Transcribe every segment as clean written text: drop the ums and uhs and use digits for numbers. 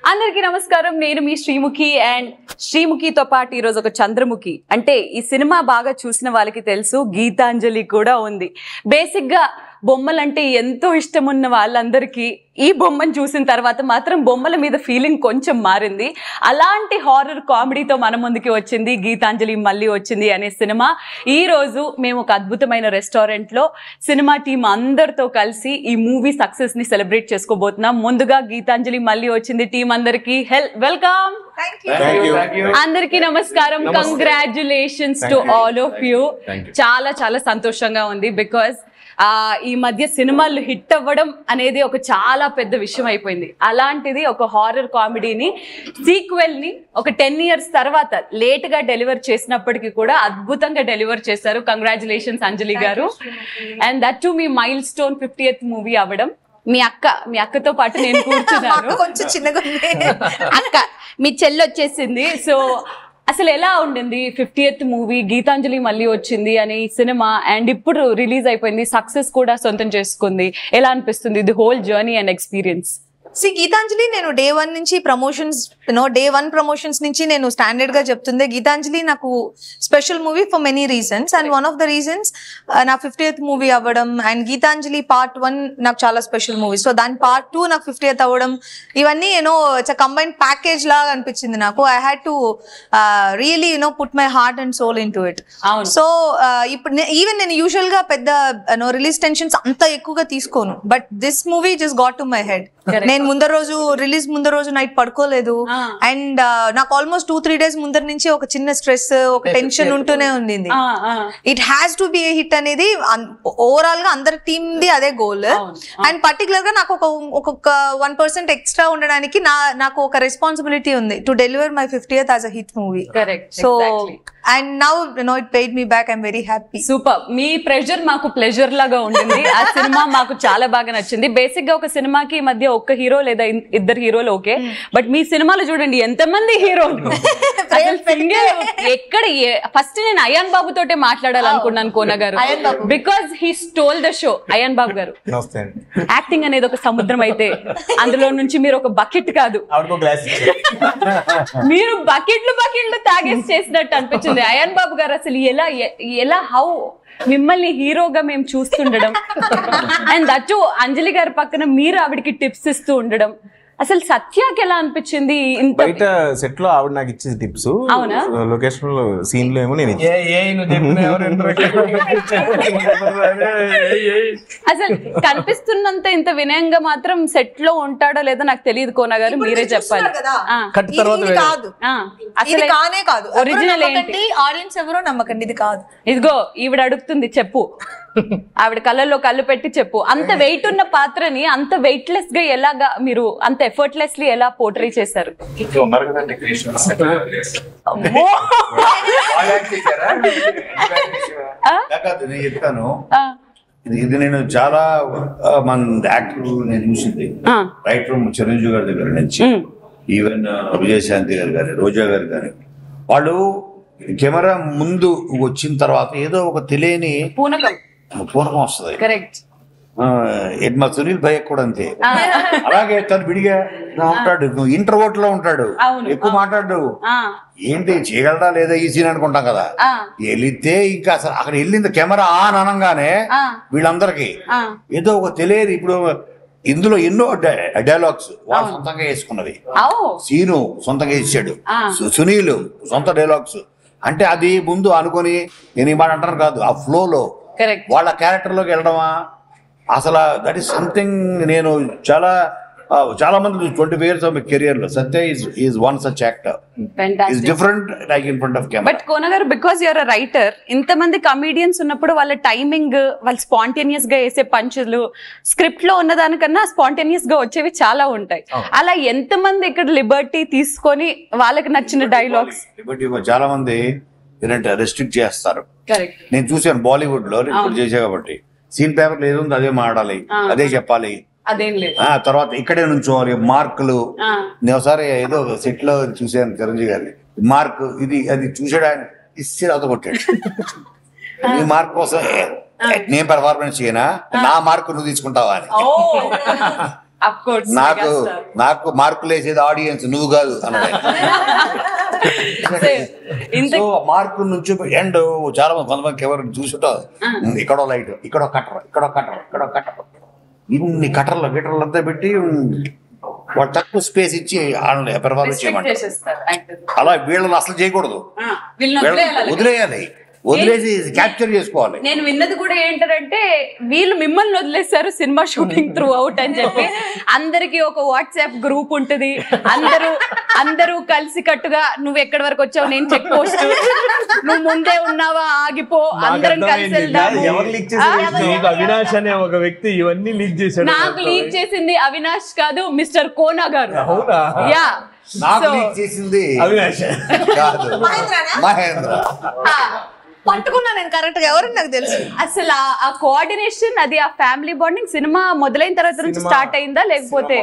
అందరికీ నమస్కారం. నేను మీ శ్రీముఖి అండ్ శ్రీముఖితో పాటు ఈరోజు ఒక చంద్రముఖి. అంటే ఈ సినిమా బాగా చూసిన వాళ్ళకి తెలుసు, గీతాంజలి కూడా ఉంది. బేసిక్ గా బొమ్మలంటే ఎంతో ఇష్టం ఉన్న వాళ్ళందరికీ ఈ బొమ్మను చూసిన తర్వాత మాత్రం బొమ్మల మీద ఫీలింగ్ కొంచెం మారింది. అలాంటి హారర్ కామెడీతో మన ముందుకి వచ్చింది గీతాంజలి మళ్ళీ వచ్చింది అనే సినిమా. ఈ రోజు మేము ఒక అద్భుతమైన రెస్టారెంట్ లో సినిమా టీం అందరితో కలిసి ఈ మూవీ సక్సెస్ ని సెలబ్రేట్ చేసుకోబోతున్నాం. ముందుగా గీతాంజలి మళ్ళీ వచ్చింది టీం అందరికి వెల్కమ్. అందరికీ నమస్కారం. Congratulations to all of you. చాలా చాలా సంతోషంగా ఉంది. బికాస్ ఈ మధ్య సినిమాలు హిట్ అవ్వడం అనేది ఒక చాలా పెద్ద విషయం అయిపోయింది. అలాంటిది ఒక హారర్ కామెడీని సీక్వెల్ ని ఒక 10 years తర్వాత లేట్ గా డెలివర్ చేసినప్పటికీ కూడా అద్భుతంగా డెలివర్ చేశారు. కంగ్రాచులేషన్స్ అంజలి గారు. And that to me mile stone 50th movie అవ్వడం. మీ అక్కతో పాటు నేను కూర్చున్నాను. కొంచెం చిన్నగా అక్క మీ చెల్లి వచ్చేసింది. సో అసలు ఎలా ఉండింది 50th మూవీ, గీతాంజలి మళ్ళీ వచ్చింది అనే ఈ సినిమా, అండ్ ఇప్పుడు రిలీజ్ అయిపోయింది, సక్సెస్ కూడా సొంతం చేసుకుంది. ఎలా అనిపిస్తుంది the whole journey and experience? Geethanjali నేను day 1 నుంచి ప్రమోషన్స్ day 1 ప్రమోషన్స్ నుంచి నేను స్టాండర్డ్ గా చెప్తుంది. గీతాంజలి నాకు special movie for many reasons, and one of the reasons నా 50th మూవీ అవ్వడం, అండ్ గీతాంజలి పార్ట్ 1 నాకు చాలా స్పెషల్ మూవీ. సో దాని పార్ట్ 2 నాకు 50th అవ్వడం, ఇవన్నీ ఇట్స్ కంబైన్డ్ ప్యాకేజ్ లాగా అనిపించింది నాకు. I had to really put my heart and soul into it. So ఇప్పుడు ఈవెన్ నేను యూజువల్ గా పెద్ద రిలీజ్ టెన్షన్స్ అంత ఎక్కువగా తీసుకోను, but this movie just got to my head. నేను రిలీజ్ ముందర రోజు నైట్ పడుకోలేదు, అండ్ నాకు ఆల్మోస్ట్ 2-3 days ముందర నుంచి ఒక చిన్న స్ట్రెస్, ఒక టెన్షన్ ఉంటూనే ఉండింది. It has to be A hit అనేది ఓవరాల్ గా అందరి టీమ్ ది అదే గోల్. అండ్ పర్టికులర్ గా నాకు ఒక 1% ఎక్స్ట్రా ఉండడానికి నాకు ఒక రెస్పాన్సిబిలిటీ ఉంది to deliver my 50th as a hit movie. So and now it paid me back. I'm very happy. Super. Me pressure మాకు ప్లెజర్ లాగా ఉండింది. ఆ సినిమా మాకు చాలా బాగా నచ్చింది. బేసిక్ గా ఒక సినిమాకి మధ్య ఒక్క హీరో లేదా ఇద్దరు హీరోలు ఓకే, బట్ మీ సినిమాలో చూడండి ఎంతమంది హీరోలు. ఎక్కడ ఫస్ట్ నేను అయాన్ బాబు తోటే మాట్లాడాలనుకున్నాను కోన గారు, because he stole the show. Ayan Babu గారు, యాక్టింగ్ అనేది ఒక సముద్రం అయితే అందులో నుంచి మీరు ఒక బకెట్ కాదు, మీరు బకెట్లు తాగేసి చేసినట్టు అనిపించింది. అయాన్ బాబు గారు అసలు ఎలా హౌ మిమ్మల్ని హీరోగా మేము చూస్తుండడం, అండ్ దట్టు అంజలి గారి పక్కన మీరు ఆవిడకి టిప్స్ ఇస్తూ ఉండడం, అసలు సత్యాకి ఎలా అనిపించింది? బయట సెట్ లో ఆవిడ నాకు ఇచ్చేది టిప్స్, లొకేషన్ లో సీన్ లో ఏమో నేను అసలు కనిపిస్తున్నంత ఇంత వినయంగా మాత్రం సెట్ లో ఉంటాడో లేదో నాకు తెలియదు. కోన గారు మీరే చెప్పాలి. ఒరిజినల్ ఏంటి? ఆడియన్స్ ఎవరో నమ్మకండి, ఇది కాదు. ఇదిగో ఈవిడ అడుగుతుంది, చెప్పు. ఆవిడ కళ్ళల్లో కళ్ళు పెట్టి చెప్పు. అంత వెయిట్ ఉన్న పాత్రని అంత వెయిట్లెస్ గా ఎలాగా మీరు అంత ఎఫర్ట్లెస్లీ ఎలా పోర్ట్రే చేశారు? చెప్తాను, ఇది నేను చాలా మన యాక్టర్ నేను చూసింది రైట్ ఫ్రమ్ చిరంజీవి గారి దగ్గర నుంచి, ఈవెన్ విజయశాంతి గారు కానీ, రోజా గారు కానీ, వాళ్ళు కెమెరా ముందు వచ్చిన తర్వాత ఏదో ఒక తెలియని పూనకం వస్తుంది. మా సునీల్ భయ్య కూడా అంతే. అలాగే తను విడిగా ఉంటాడు, ఇంట్రోవర్ట్ లో ఉంటాడు, ఎక్కువ మాట్లాడు. ఏంటి చేయగలరా లేదా ఈ సీన్ అనుకుంటాం కదా, వెళితే ఇంకా అసలు అక్కడ వెళ్ళింది కెమెరా ఆన్ అనగానే వీళ్ళందరికీ ఏదో ఒక తెలియదు. ఇప్పుడు ఇందులో ఎన్నో డైలాగ్స్ వాళ్ళు సొంతంగా వేసుకున్నది, సీను సొంతంగా ఇచ్చాడు, సునీల్ సొంత డైలాగ్స్. అంటే అది ముందు అనుకొని నేను ఈ మాట అంటాను కాదు, ఆ ఫ్లోలో వాళ్ళ క్యారెక్టర్ లోకి వెళ్ళడమా అసలు దట్ ఈస్ సంథింగ్. నేను చాలా మంది 25 years ఆఫ్ మై కెరియర్ లో Satya is one such actor, is different like in front of camera. But Kona గారు, బికాస్ యూఆర్ అ రైటర్, ఇంతమంది కమీడియన్స్ ఉన్నప్పుడు వాళ్ళ టైమింగ్, వాళ్ళు స్పాంటేనియస్ గా వేసే పంచులు స్క్రిప్ట్ లో ఉన్నదానికన్నా స్పాంటేనియస్ గా వచ్చేవి చాలా ఉంటాయి. అలా ఎంతమంది ఇక్కడ లిబర్టీ తీసుకొని వాళ్ళకి నచ్చిన డైలాగ్స్? లిబర్టీ చాలా మంది ఏంటంటే రెస్ట్రిక్ట్ చేస్తారు. నేను చూసాను బాలీవుడ్ లో, ఇప్పుడు చేసా కాబట్టి సీన్ పేపర్ లేదు అదే మాట్లాడాలి, అదే చెప్పాలి, తర్వాత ఇక్కడే నుంచోవాలి, మార్కులు. నేను ఒకసారి ఏదో సెట్ లో చూసాను చిరంజీవి గారిని, మార్క్ ఇది అది చూసాడు, ఆయన ఇస్తే అత కొట్టాడు. ఈ మార్క్ కోసం నేను పెర్ఫార్మెన్స్ చేయనా, నా మార్కు నువ్వు తీసుకుంటావా అని. Of course, నాకు megastar. నాకు మార్కులు వేసేది ఆడియన్స్ నువ్వు కాదు అన్నది. ఇంత సో మార్కుల నుంచి ఎండ్ చాలా మంది కొంతమంది ఎవరు చూసుంటారు, ఇక్కడో లైట్, ఇక్కడో కట్టర్, ఇక్కడో కట్టర్, ఇక్కడో కట్టర్, ఇన్ని కట్టర్లు గిట్టర్లు అంతా పెట్టి వాళ్ళు తక్కువ స్పేస్ ఇచ్చి పెర్ఫార్మెన్స్ చేయమంటారు. చేసేస్తారు actors. అలా వీళ్ళని అసలు చేయకూడదు, వీళ్ళని వదిలేయాలి. వదిలేయాలి, వదిలేసి క్యాప్చర్ చేసుకోవాలి. నేను విన్నది కూడా ఏంటంటే వీళ్ళు మిమ్మల్ని వదిలేశారు సినిమా షూటింగ్ త్రూ అవుట్ అని చెప్పి. అందరికి ఒక వాట్సాప్ గ్రూప్ ఉంటుంది, అందరూ కలిసి కట్టుగా నువ్వు ఎక్కడి వరకు వచ్చావు, నేను చెక్ పోస్ట్, నువ్వు ముందే ఉన్నావా ఆగిపో, అందరం కలిసి వెళ్దాము. ఎవరు లీక్ చేశారు? నీకు అవినాష్ అనే ఒక వ్యక్తి ఇవన్నీ లీక్ చేశాడు. నాకు లీక్ చేసింది అవినాష్ కాదు, మిస్టర్ కోనా గారు. అవునా? యా నాకు లీక్ చేసింది అవినాష్ కాదు, మహేంద్ర. పట్టుకున్నా నేను కరెక్ట్ గా, ఎవరని నాకు తెలుసు. అసలు ఆ కోఆర్డినేషన్, అది ఆ ఫ్యామిలీ బాండింగ్ సినిమా మొదలైన తర్వాత నుంచి స్టార్ట్ అయిందా లేకపోతే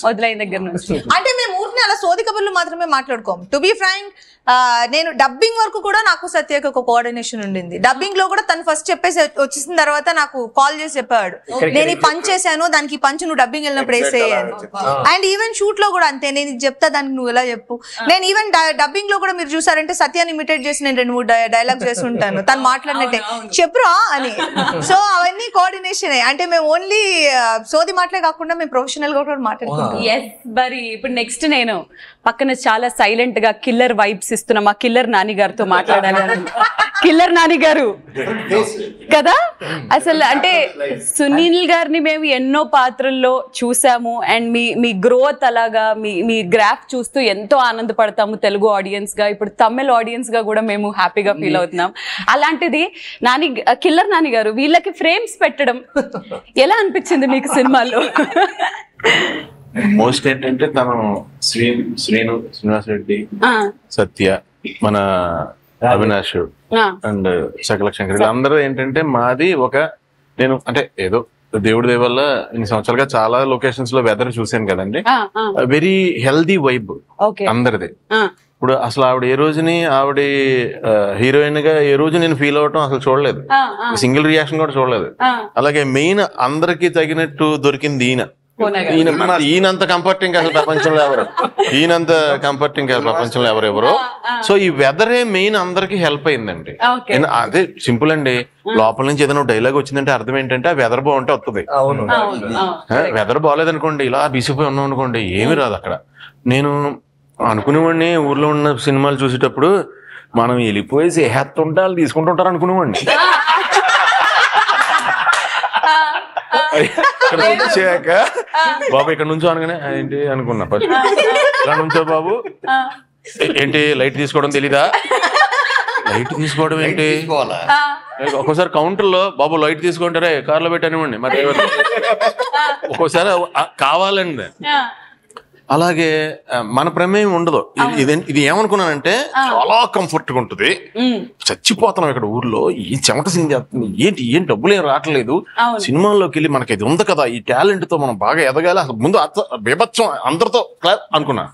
మొదలైన దగ్గర నుంచి? అంటే మేము ఊరిని అలా సోది కబుర్లు మాత్రమే మాట్లాడుకోం. టు బి ఫ్రాంక్, నేను డబ్బింగ్ వరకు కూడా నాకు సత్యకి ఒక కోఆర్డినేషన్ ఉండింది. డబ్బింగ్ లో కూడా తను ఫస్ట్ చెప్పేసి వచ్చేసిన తర్వాత నాకు కాల్ చేసి చెప్పాడు, నేను ఈ పంచ్ చేశాను, దానికి ఈ పంచ్ నువ్వు డబ్బింగ్ వెళ్ళినప్పుడు వేసేయాలి. అండ్ ఈవెన్ షూట్ లో కూడా అంతే, నేను ఇది చెప్తా దానికి నువ్వు ఎలా చెప్పు. నేను ఈవెన్ డబ్బింగ్ లో కూడా మీరు చూసారంటే సత్యాన్ని ఇమిటేట్ చేసి నేను 2-3 డైలాగ్ చేసి ఉంటాను, తను మాట్లాడినట్టే చెప్పురా అని. సో అవన్నీ కోఆర్డినేషన్. అంటే మేము ఓన్లీ సోది మాటలే కాకుండా మేము ప్రొఫెషనల్ గా కూడా మాట్లాడుకుంటాం. ఎస్, మరి ఇప్పుడు నెక్స్ట్ నేను పక్కన చాలా సైలెంట్ గా కిల్లర్ వైబ్స్ ఇస్తున్నా మా కిల్లర్ నాని గారితో మాట్లాడాలి. కిల్లర్ నాని గారు కదా, అసలు అంటే సునీల్ గారిని మేము ఎన్నో పాత్రల్లో చూసాము. అండ్ మీ గ్రోత్ అలాగా మీ గ్రాఫ్ చూస్తూ ఎంతో ఆనందపడతాము తెలుగు ఆడియన్స్ గా, ఇప్పుడు తమిళ ఆడియన్స్ గా కూడా మేము హ్యాపీగా ఫీల్ అవుతున్నాం. అలాంటిది కిల్లర్ నాని గారు వీళ్ళకి ఫ్రేమ్స్ పెట్టడం ఎలా అనిపించింది మీకు సినిమాలో? మోస్ట్ ఏంటంటే తను శ్రీను శ్రీనివాస్ రెడ్డి, సత్య, మన అవినాష్ అండ్ శకల శంకర్, అందరూ ఏంటంటే మాది నేను అంటే ఏదో దేవుడి దయ వల్ల ఇన్ని సంవత్సరాలుగా చాలా లొకేషన్స్ లో వెదర్ చూసాను కదండి. వెరీ హెల్దీ వైబ్ అందరిది. ఇప్పుడు అసలు ఆవిడ ఏ రోజుని ఆవిడ హీరోయిన్ గా ఏ రోజు నేను ఫీల్ అవటం అసలు చూడలేదు, సింగిల్ రియాక్షన్ కూడా చూడలేదు. అలాగే మెయిన్ అందరికి తగినట్టు దొరికింది ఈయనంత కంఫర్టింగ్ అసలు ప్రపంచంలో ఎవరెవరో. సో ఈ వెదరే మెయిన్ అందరికి హెల్ప్ అయిందండి. అదే సింపుల్ అండి, లోపల నుంచి ఏదైనా డైలాగ్ వచ్చిందంటే అర్థం ఏంటంటే ఆ వెదర్ బాగుంటే వస్తుంది. వెదర్ బాగాలేదనుకోండి, ఇలా బిసిపోయి ఉన్నాం అనుకోండి, ఏమి రాదు అక్కడ. నేను అనుకునేవాడిని ఊర్లో ఉన్న సినిమాలు చూసేటప్పుడు మనం వెళ్ళిపోయి సేహత్తుంటే వాళ్ళు తీసుకుంటుంటారు అనుకునేవాడిని. ఇక్కడ వచ్చాక బాబు ఇక్కడ నుంచో అనగానే ఏంటి అనుకున్నా ఫస్ట్, ఇలా నుంచో బాబు ఏంటి లైట్ తీసుకోవడం తెలీదా, లైట్ తీసుకోవడం ఏంటి, ఒక్కోసారి కౌంటర్ లో బాబు లైట్ తీసుకుంటారే కార్లో పెట్టనివ్వండి మరి, ఒక్కోసారి కావాలండి. అలాగే మన ప్రమేయం ఉండదు. ఇది ఏమనుకున్నానంటే చాలా కంఫర్ట్ గా ఉంటుంది, చచ్చిపోతున్నాం ఇక్కడ ఊర్లో, ఈ చెమట సినిమా చేస్తుంది, ఏం డబ్బులు ఏం రావట్లేదు, సినిమాల్లోకి వెళ్ళి మనకి ఇది ఉంది కదా, ఈ టాలెంట్ తో మనం బాగా ఎదగాలి, అసలు ముందు బీభత్సం అందరితో అనుకున్నా.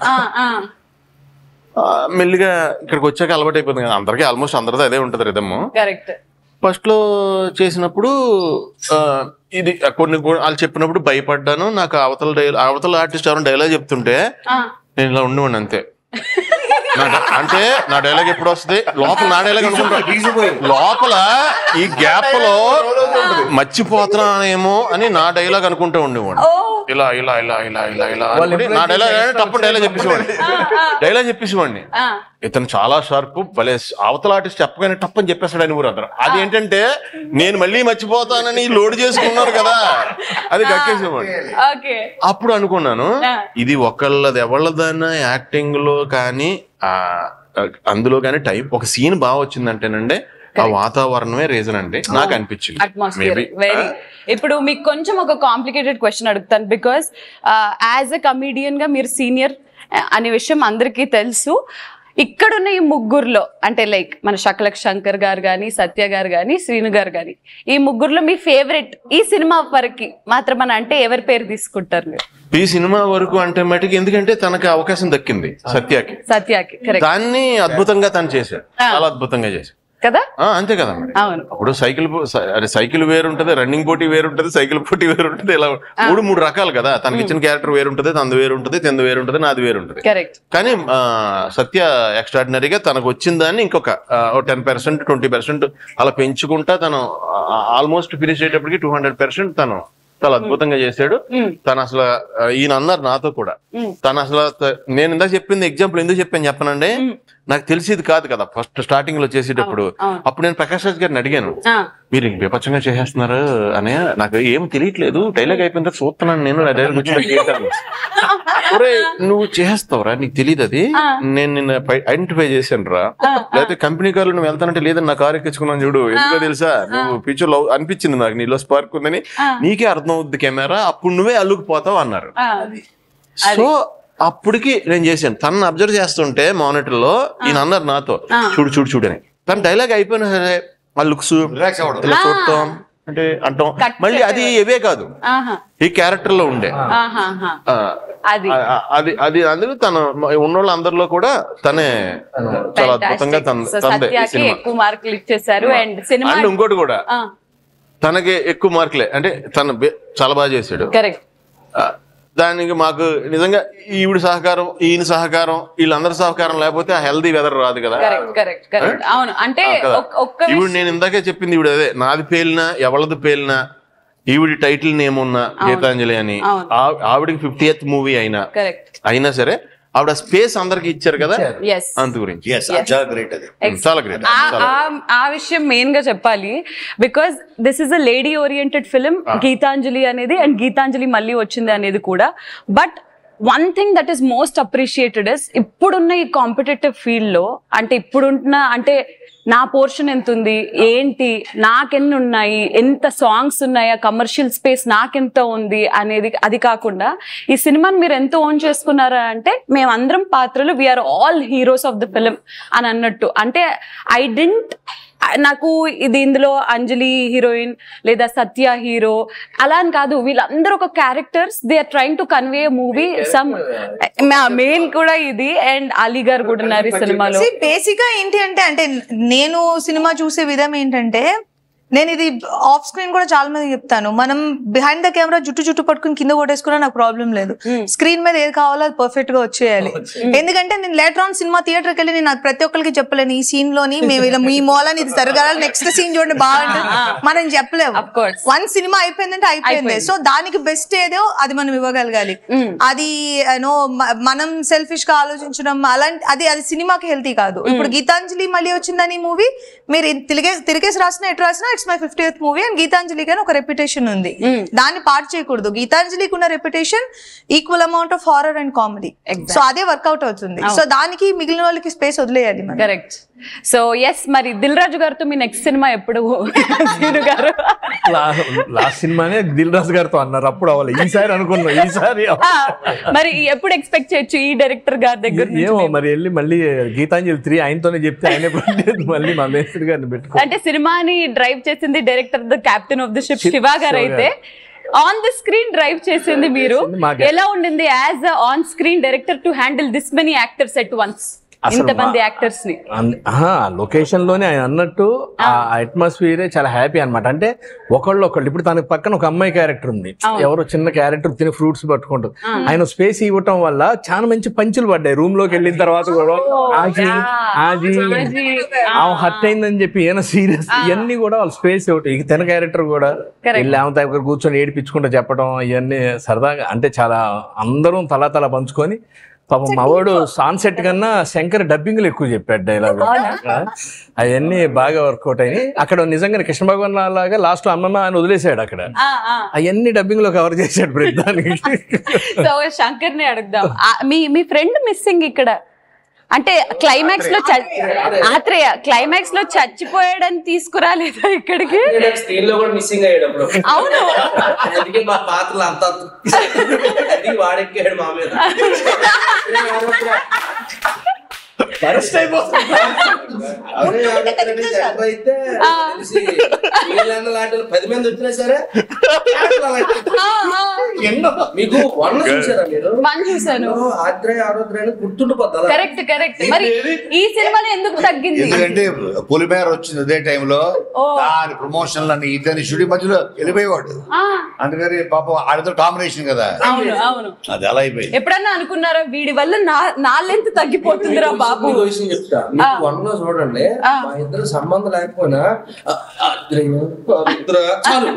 మెల్లిగా ఇక్కడికి వచ్చాక అలవాటు అయిపోతుంది కదా, అందరికీ ఆల్మోస్ట్ అందరితో అదే ఉంటది రిధమ్. ఫస్ట్ లో చేసినప్పుడు ఇది కొన్ని వాళ్ళు చెప్పినప్పుడు భయపడ్డాను. నాకు అవతల ఆర్టిస్ట్ ఎవరైనా డైలాగ్ చెప్తుంటే నేను ఇలా ఉండేవాడిని అంతే. అంటే నా డైలాగ్ ఎప్పుడు వస్తుంది, లోపల నా డైలాగ్ అనుకుంటా, లోపల ఈ గ్యాప్ లో మర్చిపోతున్నానేమో అని నా డైలాగ్ అనుకుంటూ ఉండేవాడిని. ఇలా ఇలా ఇలా ఇలా ఇలా ఇలా నా డైలాగ్ తప్పు డైలాగ్ చెప్పేసేవాడిని. ఇతను చాలా షార్ప్, భలే అవతల ఆర్టిస్ట్ చెప్పగానే టప్పని చెప్పేస్తాడు అని ఊరు అతను. అది ఏంటంటే నేను మళ్ళీ మర్చిపోతానని లోడ్ చేసుకున్నారు కదా, అది కక్కేసేవాడిని. అప్పుడు అనుకున్నాను ఇది ఒకళ్ళది ఎవళ్ళదన్నా యాక్టింగ్ లో కానీ అందులో కానీ టైం ఒక సీన్ బాగా వచ్చిందంటేనండి ఆ వాతావరణమే రీజన్ అండి నాకు అనిపించింది. ఇప్పుడు మీకు కొంచెం ఒక కాంప్లికేటెడ్ క్వశ్చన్ అడుగుతాను, బికాస్ యాజ్ ఎ కమీడియన్ గా మీరు సీనియర్ అనే విషయం అందరికీ తెలుసు. ఇక్కడున్న ఈ ముగ్గురులో అంటే లైక్ మన శకల శంకర్ గారు కానీ, సత్య గారు కానీ, శ్రీను గారు కానీ, ఈ ముగ్గురులో మీ ఫేవరెట్ ఈ సినిమా వరకు మాత్రం అంటే ఎవరి పేరు తీసుకుంటారు మీరు? ఈ సినిమా వరకు అంటే మటుకు ఎందుకంటే తనకి అవకాశం దక్కింది సత్యకి, దాన్ని అద్భుతంగా తను చేశాడు, చాలా అద్భుతంగా చేశాడు. కదా. అంతే కదా మరి. అవును. అప్పుడు సైకిల్ వేరుంటది, రన్నింగ్ పోటీ వేరుంటది, సైకిల్ పోటీ వేరుంటది, ఇలా మూడు రకాలు కదా. తనకి ఇచ్చిన క్యారెక్టర్ వేరుంటది, తనది వేరుంటది, తెంది వేరుంటది, నాది వేరుంటది. కానీ సత్య ఎక్స్ట్రాడినరీగా తనకు వచ్చిన దాన్ని ఇంకొక 10%, 20% అలా పెంచుకుంటా తను ఆల్మోస్ట్ ఫినిష్ అయ్యేటప్పటికి 200% తను చాలా అద్భుతంగా చేశాడు. తను అసలు ఈయన అన్నారు నాతో కూడా, తను అసలు నేను ఇందాక చెప్పింది ఎగ్జాంపుల్ ఎందుకు చెప్పానండి, నాకు తెలిసేది కాదు కదా ఫస్ట్ స్టార్టింగ్ లో చేసేటప్పుడు. అప్పుడు నేను ప్రకాష్ రాజ్ గారిని అడిగాను, మీరు ఇంక విపచ్చంగా చేసేస్తున్నారు అనే, నాకు ఏం తెలియట్లేదు, డైలాగ్ అయిపోయిన తర్వాత చూస్తున్నాను నేను డైలాగ్ వచ్చి నువ్వు చేస్తావురా, నీకు తెలియదు అది, నేను నిన్న ఐడెంటిఫై చేశాను రా, లేకపోతే కంపెనీ కార్లో నువ్వు వెళ్తానంటే లేదని నా కారు ఎక్కించుకున్నాను చూడు, ఎందుకో తెలుసా, నువ్వు పిక్చర్ లో అనిపించింది నాకు నీలో స్పార్క్ ఉందని, నీకే అర్థం అవుద్ది కెమెరా, అప్పుడు నువ్వే అల్లుకుపోతావు అన్నారు. సో అప్పటికి నేను చేశాను. తనను అబ్జర్వ్ చేస్తుంటే మానిటర్ లో ఈయన అన్నారు నాతో, చూడు అని. తన డైలాగ్ అయిపోయినా సరే ఆ లుక్స్ ఇలా చూడటం అంటే అంటాం, మళ్ళీ అది ఇవే కాదు, ఈ క్యారెక్టర్ లో ఉండే అది అందులో తను ఉన్నోళ్ళ అందరిలో కూడా తనే చాలా అద్భుతంగా ఎక్కువ మార్కులు ఇచ్చేసారు. అండ్ ఇంకోటి కూడా తనకి ఎక్కువ మార్కులే, అంటే తను చాలా బాగా చేశాడు. దానికి మాకు నిజంగా ఈవిడ సహకారం, ఈయన సహకారం, వీళ్ళందరి సహకారం లేకపోతే ఆ హెల్దీ వెదర్ రాదు కదా. ఈవిడ నేను ఇందాకే చెప్పింది, ఈవిడ అదే నాది పేలినా ఎవరిది పేలినా ఈవిడి టైటిల్ నేమ్ ఉన్న గీతాంజలి అని, ఆవిడకి 50th మూవీ అయినా సరే ఆవిడ స్పేస్ అందరికి ఇచ్చారు కదా, అంత గురించి చాలా గ్రేట్. ఆ విషయం మెయిన్ గా చెప్పాలి, because this is a lady oriented film Geethanjali అనేది, అండ్ గీతాంజలి మళ్ళీ వచ్చింది అనేది కూడా. But one thing that is most appreciated is, ఇప్పుడున్న ఈ కాంపిటేటివ్ ఫీల్డ్ లో, అంటే ఇప్పుడున్న అంటే నా పోర్షన్ ఎంత ఉంది ఏంటి, నాకెన్ని ఉన్నాయి, ఎంత సాంగ్స్ ఉన్నాయా, కమర్షియల్ స్పేస్ నాకెంత ఉంది అనేది, అది కాకుండా ఈ సినిమాని మీరు ఎంత ఓన్ చేసుకున్నారా అంటే, మేమందరం పాత్రలు, we are all heroes of the film అని అన్నట్టు. అంటే నాకు ఇది ఇందులో అంజలి హీరోయిన్ లేదా సత్య హీరో అలా అని కాదు, వీళ్ళందరూ ఒక characters, they are trying to convey movie some main కూడా ఇది. అండ్ అలీ గారు కూడా ఉన్నారు ఈ సినిమాలో. బేసిక్ గా ఏంటి అంటే నేను సినిమా చూసే విధం ఏంటంటే, నేను ఇది ఆఫ్ స్క్రీన్ కూడా చాలా మంది చెప్తాను, మనం బిహైండ్ ద కెమెరా జుట్టు పట్టుకుని కింద కొట్టేసుకున్నా నాకు ప్రాబ్లం లేదు, స్క్రీన్ మీద ఏది కావాలో అది పర్ఫెక్ట్ గా వచ్చేయాలి. ఎందుకంటే నేను లేటర్ ఆన్ సినిమా థియేటర్కి వెళ్ళి నేను ప్రతి ఒక్కరికి చెప్పలేను, ఈ సీన్ లోని మేము ఇలా మీ మూలని ఇది జరగాలి, నెక్స్ట్ సీన్ చూడండి బాగుంటుంది మనం చెప్పలేము. వన్ సినిమా అయిపోయిందంటే అయిపోయింది. సో దానికి బెస్ట్ ఏదో అది మనం ఇవ్వగలగాలి. అది మనం సెల్ఫిష్ గా ఆలోచించడం అలాంటి అది సినిమాకి హెల్తీ కాదు. ఇప్పుడు గీతాంజలి మళ్ళీ వచ్చిందని మూవీ మీరు తిరిగేసి రాసినా ఎటు రాసినా it's my 50th movie, and గీతాంజలికి అని ఒక రెప్యుటేషన్ ఉంది, దాన్ని పార్ట్ చేయకూడదు. గీతాంజలికి ఉన్న reputation equal amount of horror and comedy, so అదే వర్కౌట్ అవుతుంది. సో దానికి మిగిలిన వాళ్ళకి స్పేస్ వదిలేయాలి. కరెక్ట్. సో ఎస్, మరి దిల్ రాజు గారితో మీ నెక్స్ట్ సినిమా ఎప్పుడు? లాస్ట్ సినిమానే దిల్ రాజు గారితో అన్నారు, అప్పుడు అవ్వాలి, ఈసారి అనుకున్నాం, ఈసారి మరి ఎప్పుడు ఎక్స్పెక్ట్ చేయొచ్చు ఈ డైరెక్టర్ గారి దగ్గర? ఏమో మరి వెళ్ళి మళ్ళీ గీతాంజలి 3 ఆయనతోనే చెప్తే ఆయన మళ్ళీ మా మేస్త్రి గారిని పెట్టుకో. అంటే సినిమాని డ్రైవ్ చేసింది director, the captain of the ship Shiva గారు అయితే, ఆన్ ది స్క్రీన్ డ్రైవ్ చేసింది మీరు. ఎలా ఉండింది as on screen director to handle this many actors at once, ఇంతమంది యాక్టర్స్ ని? లొకేషన్ లోనే ఆయన అన్నట్టు ఆ అట్మాస్ఫియరే చాలా హ్యాపీ అనమాట. అంటే ఒకళ్ళు ఇప్పుడు తనకి పక్కన ఒక అమ్మాయి క్యారెక్టర్ ఉంది, ఎవరో చిన్న క్యారెక్టర్ తిని ఫ్రూట్స్ పట్టుకుంటుంది, ఆయన స్పేస్ ఇవ్వటం వల్ల చాలా మంచి పంచులు పడ్డాయి. రూమ్ లోకి వెళ్ళిన తర్వాత కూడా హర్ట్ అయిందని చెప్పి ఏమైనా సీరియస్ ఇవన్నీ కూడా వాళ్ళు స్పేస్ ఇవ్వటం. ఇక తన క్యారెక్టర్ కూడా వెళ్ళి ఆమె దగ్గర కూర్చొని ఏడిపించుకుంటూ చెప్పడం, ఇవన్నీ సరదాగా అంటే చాలా అందరం తలా పంచుకొని. పాపం మావాడు సాన్సెట్ కన్నా శంకర్ డబ్బింగ్లు ఎక్కువ చెప్పాడు డైలాగ్, అవన్నీ బాగా వర్కౌట్ అయినాయి. అక్కడ నిజంగా కృష్ణ భగవాన్ లాగా లాస్ట్ అమ్మమ్మ అని వదిలేసాడు, అక్కడ అవన్నీ డబ్బింగ్ లో కవర్ చేశాడు ప్రతిదానికి. సో శంకర్ ని అడుగుదాం, మీ ఫ్రెండ్ మిస్సింగ్ ఇక్కడ అంటే క్లైమాక్స్ లో ఆత్రేయ క్లైమాక్స్ లో చచ్చిపోయాడని తీసుకురాలేదా ఇక్కడికి? స్క్రీన్ లో కూడా మిస్సింగ్ అయ్యాడు. అవును, అందుకే మా పాత్రలు అంతా వాడెక్కాడు మా మీద. బరస్ట్ అయిపోతుంది. అయితే తెలిసి వీళ్ళన్న లాంటి 10 మంది వచ్చినా సరే మీకు వన్ చూసారా మీరు? చూసాను. ఆత్రేయ ఆరోగ్యాన్ని గుర్తుండిపోద్దా? Correct correct. మరి ఈ సినిమాలో ఎందుకు తగ్గింది? ఎందుకంటే పొలిమేర వచ్చింది అదే టైంలో, దాని ప్రమోషన్లు అని ఇద్దరిని షూటింగ్ మధ్యలో వెళ్ళిపోయేవాడు. అందుకని పాపం ఆడితో కాంబినేషన్ కదా, అవును అవును. అది అలా అయిపోయింది. ఎప్పుడన్నా అనుకున్నారా వీడి వల్ల నా లెంత్ తగ్గిపోతుందిరా బాబు? విషయం చెప్తా, మీకు వన్ లో చూడండి, మా ఇద్దరు సంబంధం లేకపోయినా చాలు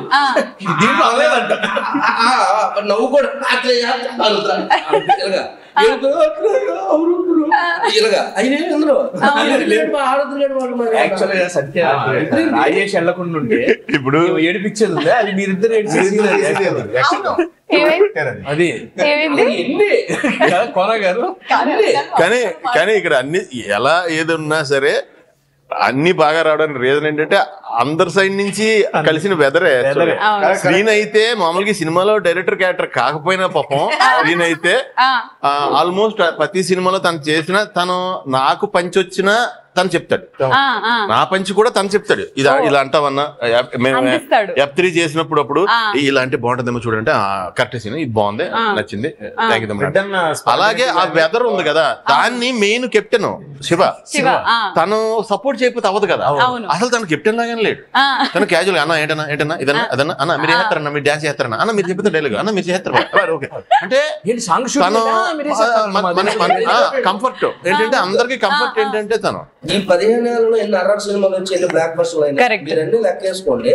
దీంట్లో అవ్వలేదంట. నవ్వు కూడా యాక్చువల్గా సత్య రాజేష్ వెళ్ళకుండా ఉంటే ఇప్పుడు ఏడిపించేది ఉంది, అది మీరిద్దరు అది కొన గారు. కానీ ఇక్కడ అన్ని ఎలా ఏది ఉన్నా సరే అన్ని బాగా రావడానికి రీజన్ ఏంటంటే అందరి సైడ్ నుంచి కలిసిన వెదరే. స్క్రీన్ అయితే మామూలుగా సినిమాలో డైరెక్టర్ క్యారెక్టర్ కాకపోయినా పాపం స్క్రీన్ అయితే ఆల్మోస్ట్ ప్రతి సినిమాలో తను చేసిన, తను నాకు పంచి వచ్చిన తను చెప్తాడు, నా పంచి కూడా తను చెప్తాడు. ఇలా అంటావన్నా మేము F3 చేసినప్పుడు అప్పుడు ఇలా అంటే బాగుంటుందేమో చూడంటే కరెక్ట్ సీన్, ఇది బాగుంది, నచ్చింది, అలాగే ఆ వెదర్ ఉంది కదా, దాన్ని మెయిన్ కెప్టెన్ శివ తను సపోర్ట్ చేయకపోతే అవ్వదు కదా. అసలు తను కెప్టెన్ లాగానే లేడు, తను క్యాజువల్ అన్న ఏంటన్నా ఏంటన్నా ఇదన్నా అదన్నా అన్న మీరు చేస్తారన్నా, మీరు డాన్స్ చేస్తారన్నా అన్న, మీరు చెప్పితే డైలాగ్ అన్న మీరు చేస్తారు ఓకే అంటే తను కంఫర్ట్ ఏంటంటే అందరికి కంఫర్ట్ ఏంటంటే తను ఈ 15 ఏళ్ళలో ఎన్ని అర్రర్ సినిమాలు వచ్చి ఎన్ని బ్లాక్ బస్టర్లు అయినాయి మీరన్నీ లెక్కేసుకోండి.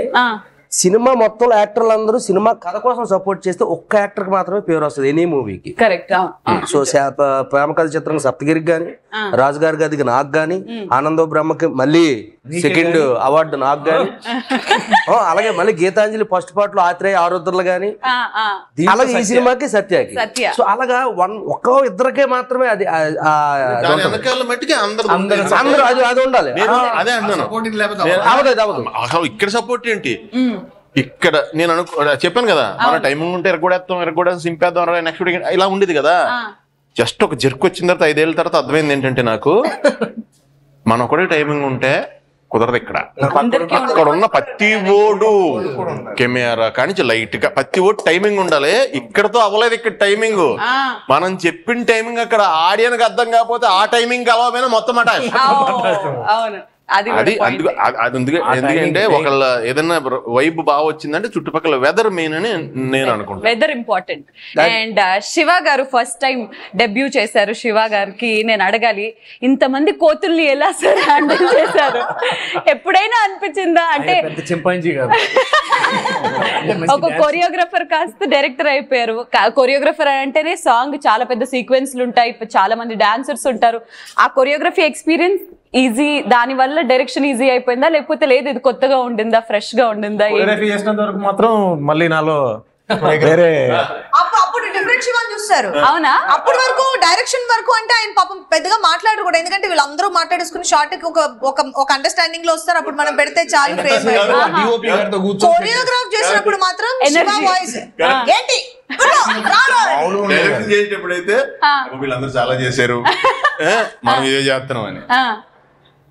సినిమా మొత్తం యాక్టర్లు అందరూ సినిమా కథ కోసం సపోర్ట్ చేస్తే ఒక్క యాక్టర్ కి మాత్రమే పేరు వస్తుంది ఎనీ మూవీకి. కరెక్ట్. సో ప్రేమ కథ చిత్రం సప్తగిరికి గాని, రాజు గారి గదికి నాకు గాని, ఆనందో బ్రహ్మకి మళ్ళీ సెకండ్ అవార్డు నాకు గాని, అలాగే మళ్ళీ గీతాంజలి ఫస్ట్ పార్ట్ లో ఆత్రేయ ఆరుద్రలు గాని, అలాగే ఈ సినిమాకి సత్యకి. సో అలాగా ఒక్క ఇద్దరికే మాత్రమే అది అందరూ అది ఉండాలి. అదే అంటున్నాను, ఇక్కడ సపోర్ట్ ఏంటి? ఇక్కడ నేను చెప్పాను కదా, మన టైమింగ్ ఉంటే ఎరగొడేస్తాం సింపేద్దాం నెక్స్ట్ ఇలా ఉండేది కదా. జస్ట్ ఒక జర్క్ వచ్చిన తర్వాత 5 ఏళ్ళ తర్వాత అర్థమైంది ఏంటంటే నాకు, మనం ఒకటే టైమింగ్ ఉంటే కుదరదు. ఇక్కడ అక్కడ ఉన్న ప్రతి ఓడు కెమెరా కానీ లైట్ గా ప్రతి ఓడు టైమింగ్ ఉండాలి. ఇక్కడతో అవ్వలేదు, ఇక్కడ టైమింగ్ మనం చెప్పిన టైమింగ్ అక్కడ ఆడియన్కి అర్థం కాకపోతే ఆ టైమింగ్ కలవమైనా మొత్తం అట. అది ఎందుకంటే ఒకళ్ళ ఏదైనా వైబ్ బాగా వచ్చిందంటే చుట్టుపక్కల వెదర్ మెయిన్ అని నేను అనుకుంటాను. Weather important. అండ్ శివ గారు ఫస్ట్ టైం డెబ్యూ చేశారు. శివ గారికి నేను అడగాలి, ఇంతమంది కోతుల్ని ఎలా సార్ హ్యాండిల్ చేశారు? ఎప్పుడైనా అనిపించిందా అంటే చింపాంజీ గారు ఒక కొరియోగ్రాఫర్ కాస్త డైరెక్టర్ అయిపోయారు. కొరియోగ్రాఫర్ అంటేనే సాంగ్ చాలా పెద్ద సీక్వెన్స్లు ఉంటాయి, చాలా మంది డాన్సర్స్ ఉంటారు. ఆ కొరియోగ్రఫీ ఎక్స్పీరియన్స్ ఈజీ, దాని వల్ల డైరెక్షన్ ఈజీ అయిపోయిందా లేకపోతే లేదు ఇది కొత్తగా ఉండిందా, ఫ్రెష్ గా ఉండిందా? చేసినంత వరకు మాత్రం మళ్ళీ నాలో వేరే అప్పుడు డిఫరెంట్ శివాని చూస్తారు. అవునా? అప్పటి వరకు డైరెక్షన్ వరకు అంటే ఆయన పాపం పెద్దగా మాట్లాడరు కూడా, ఎందుకంటే వీళ్ళందరూ మాట్లాడేసుకుని షార్ట్ కి ఒక అండర్స్టాండింగ్ లో వస్తారు. అప్పుడు మనం పెడితే చాలు ఫ్రేమ్. కొరియోగ్రాఫ్ చేసినప్పుడు మాత్రం శివ వాయిస్ ఏంటి చేసేటప్పుడైతే వీళ్ళందరూ చాలా చేశారు, మనం ఇదే చేస్తున్నాం అని.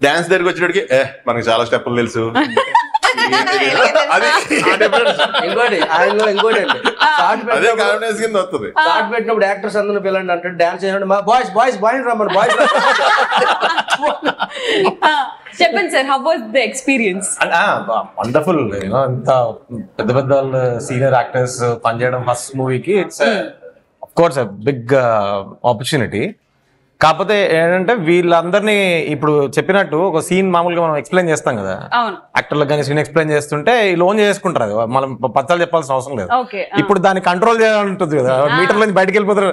డాన్స్ దగ్గరికి వచ్చేటప్పటికి మనకి చాలా స్టెప్పులు తెలుసు. పెట్టినప్పుడు యాక్టర్స్ అందరూ పిల్లండి అంటే డాన్స్ చేయండి, బాయ్స్ బాయ్స్ బాయ్స్ రమ్మని బాయ్స్. చెప్పండి sir, how was the experience? Wonderful. ఇంత పెద్ద పెద్ద సీనియర్ యాక్టర్స్ పనిచేయడం ఫస్ట్ మూవీకి it's of course big opportunity. కాకపోతే ఏంటంటే వీళ్ళందరినీ ఇప్పుడు చెప్పినట్టు ఒక సీన్ మామూలుగా మనం ఎక్స్ప్లెయిన్ చేస్తాం కదా, యాక్టర్లకు కానీ సీన్ ఎక్స్ప్లెయిన్ చేస్తుంటే లోన్ చేసుకుంటారు, అది మనం పచ్చాలు చెప్పాల్సిన అవసరం లేదు. ఇప్పుడు దాన్ని కంట్రోల్ చేయాలంటుంది కదా, మీటర్ నుంచి బయటకు వెళ్ళిపోతారు,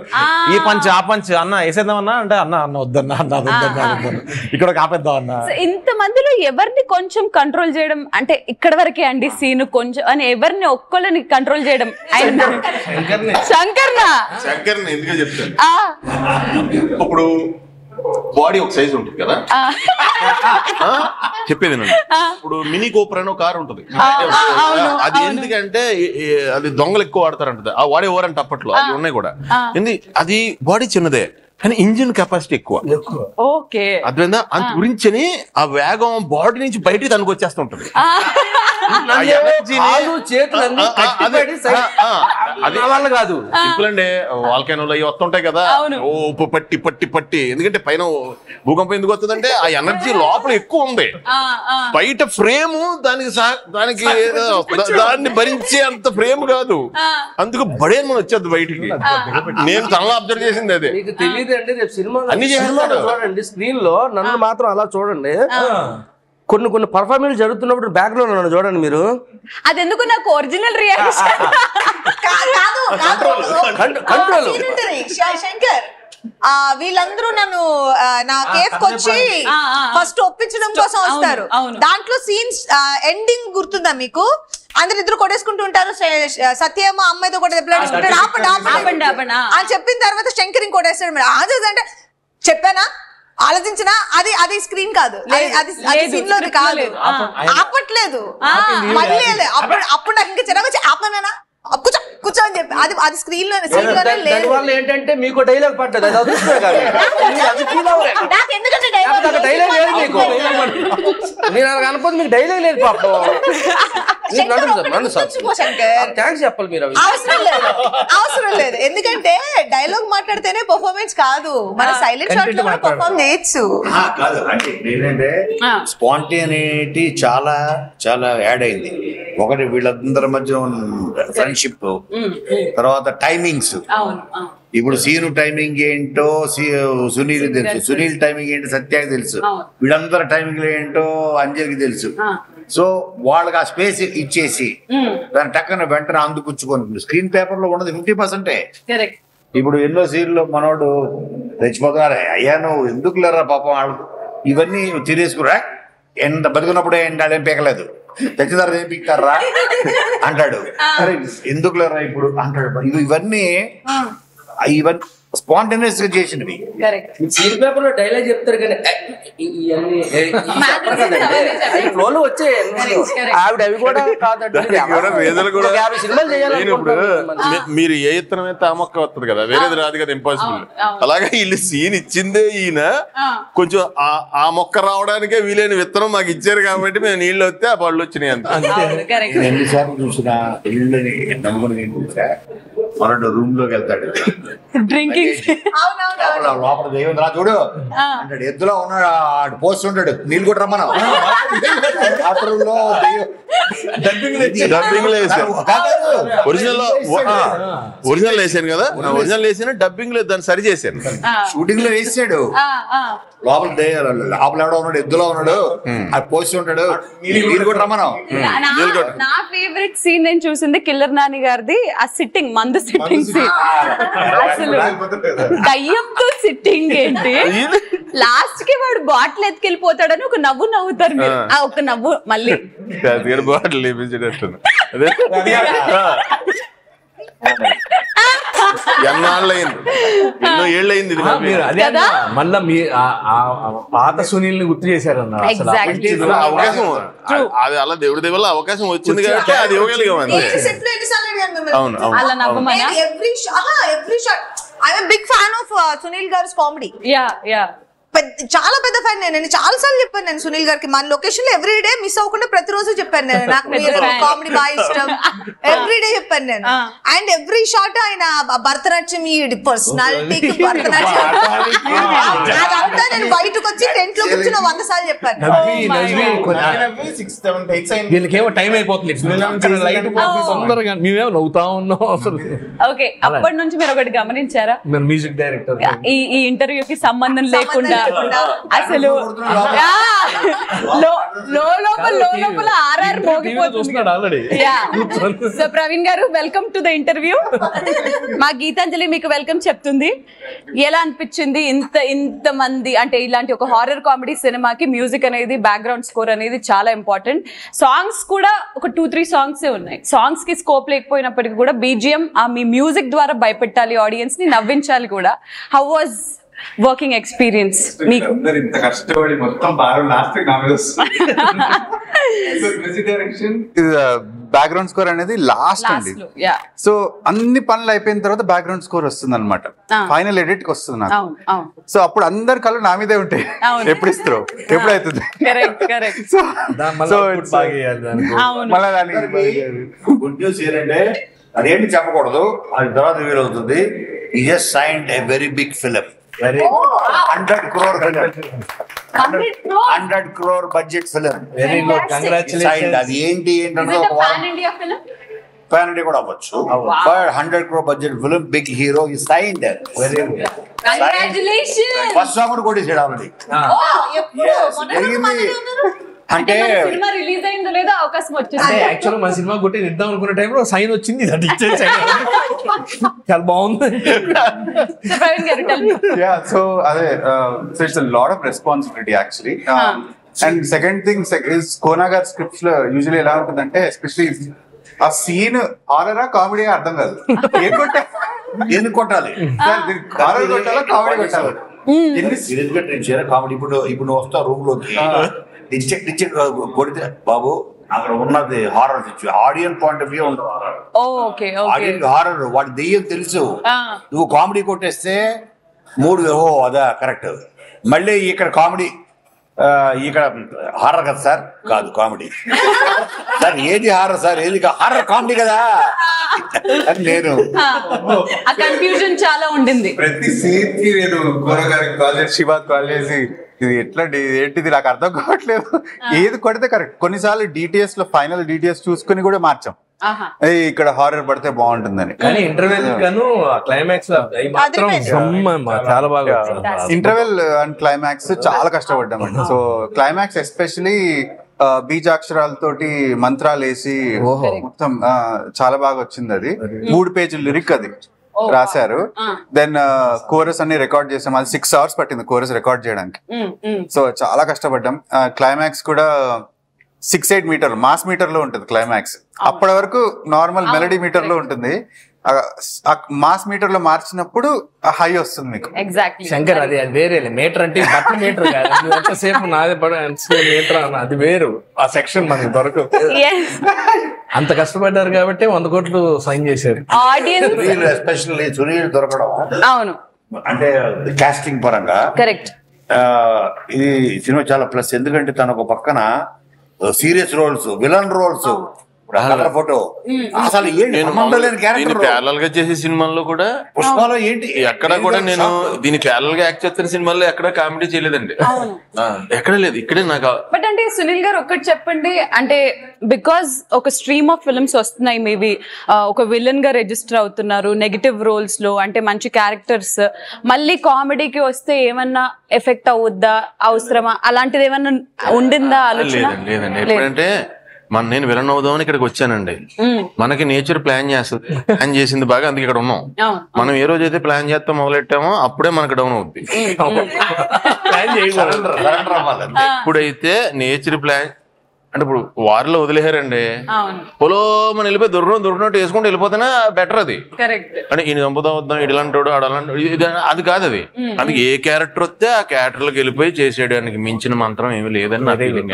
ఈ పంచ్ ఆ పంచ్ అన్న వేసేద్దాం అన్నా అంటే అన్న వద్దన్నా ఇక్కడ ఆపేద్దాం అన్న. ఇంత మందిలో ఎవరిని కొంచెం కంట్రోల్ చేయడం అంటే ఇక్కడ వరకే అండి సీన్ కొంచెం అని ఎవరిని ఒక్కళ్ళని కంట్రోల్ చేయడం? శంకర్నా ఎందుకు చెప్తాను, ఇప్పుడు బాడీ ఒక సైజ్ ఉంటుంది కదా, చెప్పేది ఇప్పుడు మినీ కోపర్ అని ఒక కార్ ఉంటుంది, అది ఎందుకంటే అది దొంగలు ఎక్కువ వాడతారంటది, ఆ వాడే ఓరంటే అప్పట్లో అవి ఉన్నాయి కూడా. అది బాడీ చిన్నదే కానీ ఇంజిన్ కెపాసిటీ ఎక్కువ. ఓకే, అర్థమైందా? అంత గురించి ఆ వేగం బాడీ నుంచి బయటికి తనకు వచ్చేస్తుంటది. కాదు సింపుల్ అండి, వాల్కెనోలు అవి వస్తుంటాయి కదా, ఓ పట్టి పట్టి పట్టి. ఎందుకంటే పైన భూకంపం ఎందుకు వస్తుందంటే ఆ ఎనర్జీ లోపల ఎక్కువ ఉంది. బయట ఫ్రేమ్ దానికి దాన్ని భరించే అంత ఫ్రేమ్ కాదు, అందుకు బడే మనం వచ్చేది బయటికి. నేను తనలో అబ్జర్వ్ చేసింది అదే. మీకు తెలియదు అండి, రేపు సినిమాలో చూడండి, స్క్రీన్ లో నన్ను మాత్రం అలా చూడండి. కొన్ని పర్ఫార్మెన్స్ జరుగుతున్నప్పుడు బ్యాక్గ్రౌండ్ నన్ను చూడండి మీరు. అది ఎందుకు నాకు ఒరిజినల్ రియాక్షన్ శంకర్. వీళ్ళందరూ నన్ను నా కేఫ్ వచ్చి ఫస్ట్ ఒప్పించడం కోసం వస్తారు. దాంట్లో సీన్స్ ఎండింగ్ గుర్తుందా మీకు? అందరు ఇద్దరు కొట్టేసుకుంటూ ఉంటారు. సత్యేమో అమ్మాయితో కూడా అని చెప్పిన తర్వాత శంకర్ ఇంకోటేస్తాడు. మేడం అంటే చెప్పానా, ఆలోచించినా అది స్క్రీన్ కాదు, అది సీన్ లోది కాదు. ఆపట్లేదు మళ్ళీ అప్పుడు నాకు ఇంకా చిన్న వచ్చి ఆపనా కూర్చో అని చెప్పి అది స్క్రీన్ లోనే లేదు. ఏంటంటే మీకు డైలాగ్ పడ్డది, అది అదృష్టమే కాదు. డైలాగ్ లేదు మీకు, మీరు అలా కనపోతే మీకు డైలాగ్ లేదు పాపం. థ్యాంక్స్ చెప్పాలి మీరు. అవసరం లేదు, ఎందుకంటే డైలాగ్ మాట్లాడితేనే పర్ఫార్మెన్స్ కాదు, మన సైలెంట్ షాట్ లో కూడా పర్ఫార్మ్ చేయొచ్చు. కాదు అంటే ఏంటంటే స్పాంటేనిటీ చాలా చాలా యాడ్ అయింది. ఒకటి వీళ్ళందరి మధ్య ఫ్రెండ్షిప్, తర్వాత టైమింగ్స్. ఇప్పుడు సీను టైమింగ్ ఏంటో సునీల్ తెలుసు, సునీల్ టైమింగ్ ఏంటో సత్యాకి తెలుసు, వీళ్ళందరి టైమింగ్ ఏంటో అంజలికి తెలుసు. సో వాళ్ళకి ఆ స్పేస్ ఇచ్చేసి దాని టక్కన వెంటనే అందుకుచ్చుకొని స్క్రీన్ పేపర్ లో ఉన్నది 50%. ఇప్పుడు ఎన్నో సీన్లో మనోడు రెచ్చిపోతున్నారే, అయ్యా నువ్వు ఎందుకు లేరా పాపం వాళ్ళు ఇవన్నీ తినేసుకురా, ఎంత బతుకున్నప్పుడే వాళ్ళేం పీకలేదు, తెచ్చిదారు ఏం పీకుతారా అంటాడు. అరే ఎందుకు లేరా ఇప్పుడు అంటాడు. ఇవన్నీ స్పాంటేనియస్ గా చేసినవి. సీన్ పేపర్ లో డైలాగ్ చెప్తారు కానీ వచ్చే ఆవిడ అవి కూడా కాదండి. మీరు ఏ ఇత్తనం అయితే ఆ మొక్క వస్తుంది కదా, వేరేది రాదు కదా, ఇంపాసిబుల్. అలాగే వీళ్ళు సీన్ ఇచ్చిందే ఈయన కొంచెం ఆ మొక్క రావడానికే వీలైన విత్తనం మాకు ఇచ్చారు కాబట్టి మేము నీళ్ళు వస్తే ఆ పళ్ళు వచ్చినాయి అంత. ఎన్నిసార్లు చూసినా ఇళ్ళని నమ్ముకుని మనోడు రూమ్ లోకి వెళ్తాడు, లోపల దైవం రా చూడు అంటాడు, ఎద్దులో ఉన్నాడు ఆడు పోస్తుంటాడు, నీళ్ళు కూడా రమ్మను. ఒరిజినల్ వేసాను కదా, ఒరిజినల్ వేసాను, డబ్బింగ్ లో దాన్ని సరి చేశాను, షూటింగ్ లో వేసాడు. లోపల లోపల ఎవడో ఉన్నాడు, ఎద్దులో ఉన్నాడు, అది పోస్తుంటాడు, నీళ్ళు కూడా రమ్మను. నా ఫేవరెట్ సీన్ నేను చూసింది కిల్లర్ నాని గారిది, ఆ సిట్టింగ్ మందు సిట్టింగ్ సీన్. అసలు దయ్యంతో సిట్టింగ్ ఏంటి, లాస్ట్ కి వాడు బాటిల్ ఎత్తుకెళ్ళిపోతాడని ఒక నవ్వు నవ్వుతారు మీరు, ఆ ఒక నవ్వు మళ్ళీ బాటిల్ లేపించేటట్టు ఎన్నో ఏళ్ళయింది. మళ్ళా మీ పాత సునీల్ ని గుర్తు చేశారన్న అవకాశం, అది అలా దేవుడి దేవుళ్ళ అవకాశం వచ్చింది కాబట్టి అది ఇవ్వగలిగాం అంతే. అవును బిగ్ ఫ్యాన్ ఆఫ్ సునీల్ గారి కామెడీ. యా చాలా పెద్ద ఫ్యాన్ నేను చాలా సార్లు చెప్పాను నేను సునీల్ గారికి. మన లొకేషన్ లో ఎవ్రీ డే మిస్ అవ్వకుండా ప్రతిరోజు చెప్పాను నేను, నాకు కామెడీ బాగా ఇష్టం, ఎవ్రీ డే చెప్పాను నేను. అండ్ ఎవ్రీ షాట్ ఆయన భరతనాట్యం, ఈ పర్సనాలిటీకి భరతనాట్యం అదంతా నేను బయటకు వచ్చి టెంట్ లో కూర్చుని 100 సార్లు చెప్పాను. వీళ్ళకేమో టైం అయిపోతుంది, తొందరగా మేమేమో నవ్వుతా ఉన్నాం అసలు. ఓకే, అప్పటి నుంచి మీరు ఒకటి గమనించారా, మ్యూజిక్ డైరెక్టర్ ఈ ఇంటర్వ్యూకి సంబంధం లేకుండా అసలు లోపల ఆర్ఆర్ మోగిపోతుంది. సో ప్రవీణ్ గారు, వెల్కమ్ టు ద ఇంటర్వ్యూ. మా గీతాంజలి మీకు వెల్కమ్ చెప్తుంది. ఎలా అనిపించింది ఇంత మంది, అంటే ఇలాంటి ఒక హారర్ కామెడీ సినిమాకి మ్యూజిక్ అనేది, బ్యాక్గ్రౌండ్ స్కోర్ అనేది చాలా ఇంపార్టెంట్. సాంగ్స్ కూడా ఒక 2-3 సాంగ్స్ ఉన్నాయి. సాంగ్స్ కి స్కోప్ లేకపోయినప్పటికీ కూడా బీజిఎం, మీ మ్యూజిక్ ద్వారా భయపెట్టాలి, ఆడియన్స్ ని నవ్వించాలి కూడా. హౌ వాజ్ వర్కింగ్ ఎక్స్పీరియన్స్ మీకు? ఇంత కష్టపడి మొత్తం లాస్ట్ బ్యాక్గ్రౌండ్ స్కోర్ అనేది లాస్ట్ అండి. సో అన్ని పనులు అయిపోయిన తర్వాత బ్యాక్గ్రౌండ్ స్కోర్ వస్తుంది అనమాట, ఫైనల్ ఎడిట్ కి వస్తుంది నాకు. సో అప్పుడు అందరి కళ్ళు నా మీదే ఉంటాయి, ఎప్పుడు ఇస్తారు ఎప్పుడు అవుతుంది. మళ్ళీ గుడ్ న్యూస్ ఏంటంటే అదేంటి చెప్పకూడదు, అది తర్వాత రివీల్ అవుతుంది. He just signed a very big film. 100 crore budget film. Very good, congratulations. అది ఏంటి ఏంటంటే పాన్ ఇండియా కూడా అవ్వచ్చు. 100 crore budget film, big hero, he signed. Very good. Congratulations. First song కూడా కొట్టేసాడు ఆల్రెడీ. అంటే సినిమా రిలీజ్ అయిందో లేదో అవకాశం వచ్చింది. యాక్చువల్గా మన సినిమా కొట్టి ఇద్దాం అనుకున్న టైంలో సైన్ వచ్చింది, అది ఇచ్చేసాడు. చాలా బాగుంది. సో అదే, so it's a lot of responsibility actually. And second thing is Kona గారి స్క్రిప్ట్స్ లో యూజువల్లీ ఎలా ఉంటుందంటే, ఎస్పెషల్లీ ఆ సీన్ హారరా కామెడీ అర్థం కాదు, ఎందుకు కొట్టాలి, హారర్ కొట్టాలా కామెడీ కొట్టాలి. కామెడీ ఇప్పుడు నువ్వు వస్తావు రూమ్ లోకి, డిచెక్ కొడితే బాబు అక్కడ ఉన్నది horror situation, audience point of view ఉంటుంది. ఆడియన్స్ హారర్, వాడి దెయ్యం తెలుసు, నువ్వు కామెడీ కొట్టేస్తే మూడు అదా కరెక్ట్. మళ్ళీ ఇక్కడ కామెడీ, ఇక్కడ హారర్ కదా సార్, కాదు కామెడీ సార్, ఏది హారర్ సార్, ఏది హారర్ కామెడీ కదా అని నేను కన్ఫ్యూజన్ చాలా ఉండింది. ప్రతి సీన్ కి నేను కోన గారికి కాల్ చేసి, శివాకి కాల్ చేసి, ఇది ఎట్లా ఏంటిది నాకు అర్థం కావట్లేదు, ఏది కొడితే కరెక్ట్. కొన్నిసార్లు డిటిఎస్ లో ఫైనల్ డిటిఎస్ చూసుకుని కూడా మార్చాం, ఇక్కడ హారర్ పడితే బాగుంటుందని. కానీ ఇంటర్వెల్ గాను క్లైమాక్స్ చాలా బాగా, ఇంటర్వెల్ అండ్ క్లైమాక్స్ చాలా కష్టపడ్డామండి. సో క్లైమాక్స్ ఎస్పెషలీ బీజాక్షరాలతోటి మంత్రాలు వేసి మొత్తం చాలా బాగా వచ్చింది. అది 3 పేజీల లిరిక్ అది రాశారు. దెన్ కోరస్ అన్ని రికార్డ్ చేసాం, అది 6 hours పట్టింది కోరస్ రికార్డ్ చేయడానికి. సో చాలా కష్టపడ్డాం. క్లైమాక్స్ కూడా 6-8 మీటర్ మాస్ మీటర్ లో ఉంటుంది క్లైమాక్స్. అప్పటి వరకు నార్మల్ మెలడీ మీటర్ లో ఉంటుంది, మాస్ మీటర్ లో మార్చినప్పుడు హై వస్తుంది మీకు. శంకర్ అది వేరే మీటర్ అంటే బట్ట మీటర్ కాదు, ఎంతసేపు నాదే మీటర్ అన్న, అది వేరు. ఆ సెక్షన్ మనకి దొరకదు. అంత కష్టపడ్డారు కాబట్టి 100 కోట్లు సైన్ చేశారు. ఎస్పెషల్లీ సునీల్ దొరకడం, అవును, అంటే కాస్టింగ్ పరంగా కరెక్ట్. ఇది సినిమా చాలా ప్లస్, ఎందుకంటే తన ఒక పక్కన serious roles, villain roles, photo అసలు ప్యారల్ గా చేసే సినిమాల్లో కూడా పుష్పాలో ఏంటి ఎక్కడ కూడా నేను దీని ప్యారల్ గా యాక్ట్ చేస్తున్న సినిమాల్లో ఎక్కడ కామెడీ చేయలేదండి, ఎక్కడ లేదు. ఇక్కడే నాకు బట్ అంటే సునీల్ గారు ఒక్కటి చెప్పండి, అంటే బికాస్ ఒక స్ట్రీమ్ ఆఫ్ ఫిల్మ్స్ వస్తున్నాయి, మేబీ ఒక విలన్ గా రిజిస్టర్ అవుతున్నారు నెగటివ్ రోల్స్ లో, అంటే మంచి క్యారెక్టర్స్, మళ్ళీ కామెడీకి వస్తే ఏమన్నా ఎఫెక్ట్ అవుద్దా, అవసరమా, అలాంటిది ఏమన్నా ఉండిందా ఆలోచన? లేదండి. ఎప్పుడంటే నేను విలన్ అవుదామని ఇక్కడికి వచ్చానండి. మనకి నేచర్ ప్లాన్ చేస్తుంది, ప్లాన్ చేసింది బాగా, అందుకే ఇక్కడ ఉన్నాం. మనం ఏ రోజైతే ప్లాన్ చేస్తాం మొదలెట్టామో అప్పుడే మనకు డౌన్ అవుద్ది. ఇప్పుడైతే నేచర్ ప్లాన్ అంటే ఇప్పుడు వారిలో వదిలేశారండి, పొలో మనం వెళ్ళిపోయి దొరికినట్టు వేసుకుంటూ వెళ్ళిపోతేనే బెటర్. అది అంటే ఈయన చంపుతా వద్దాం, ఇలాంటి అది కాదు. అది అందుకే ఏ క్యారెక్టర్ వస్తే ఆ క్యారెక్టర్లకు వెళ్ళిపోయి చేసేయడానికి మించిన మంత్రం ఏమీ లేదని నా ఫీలింగ్.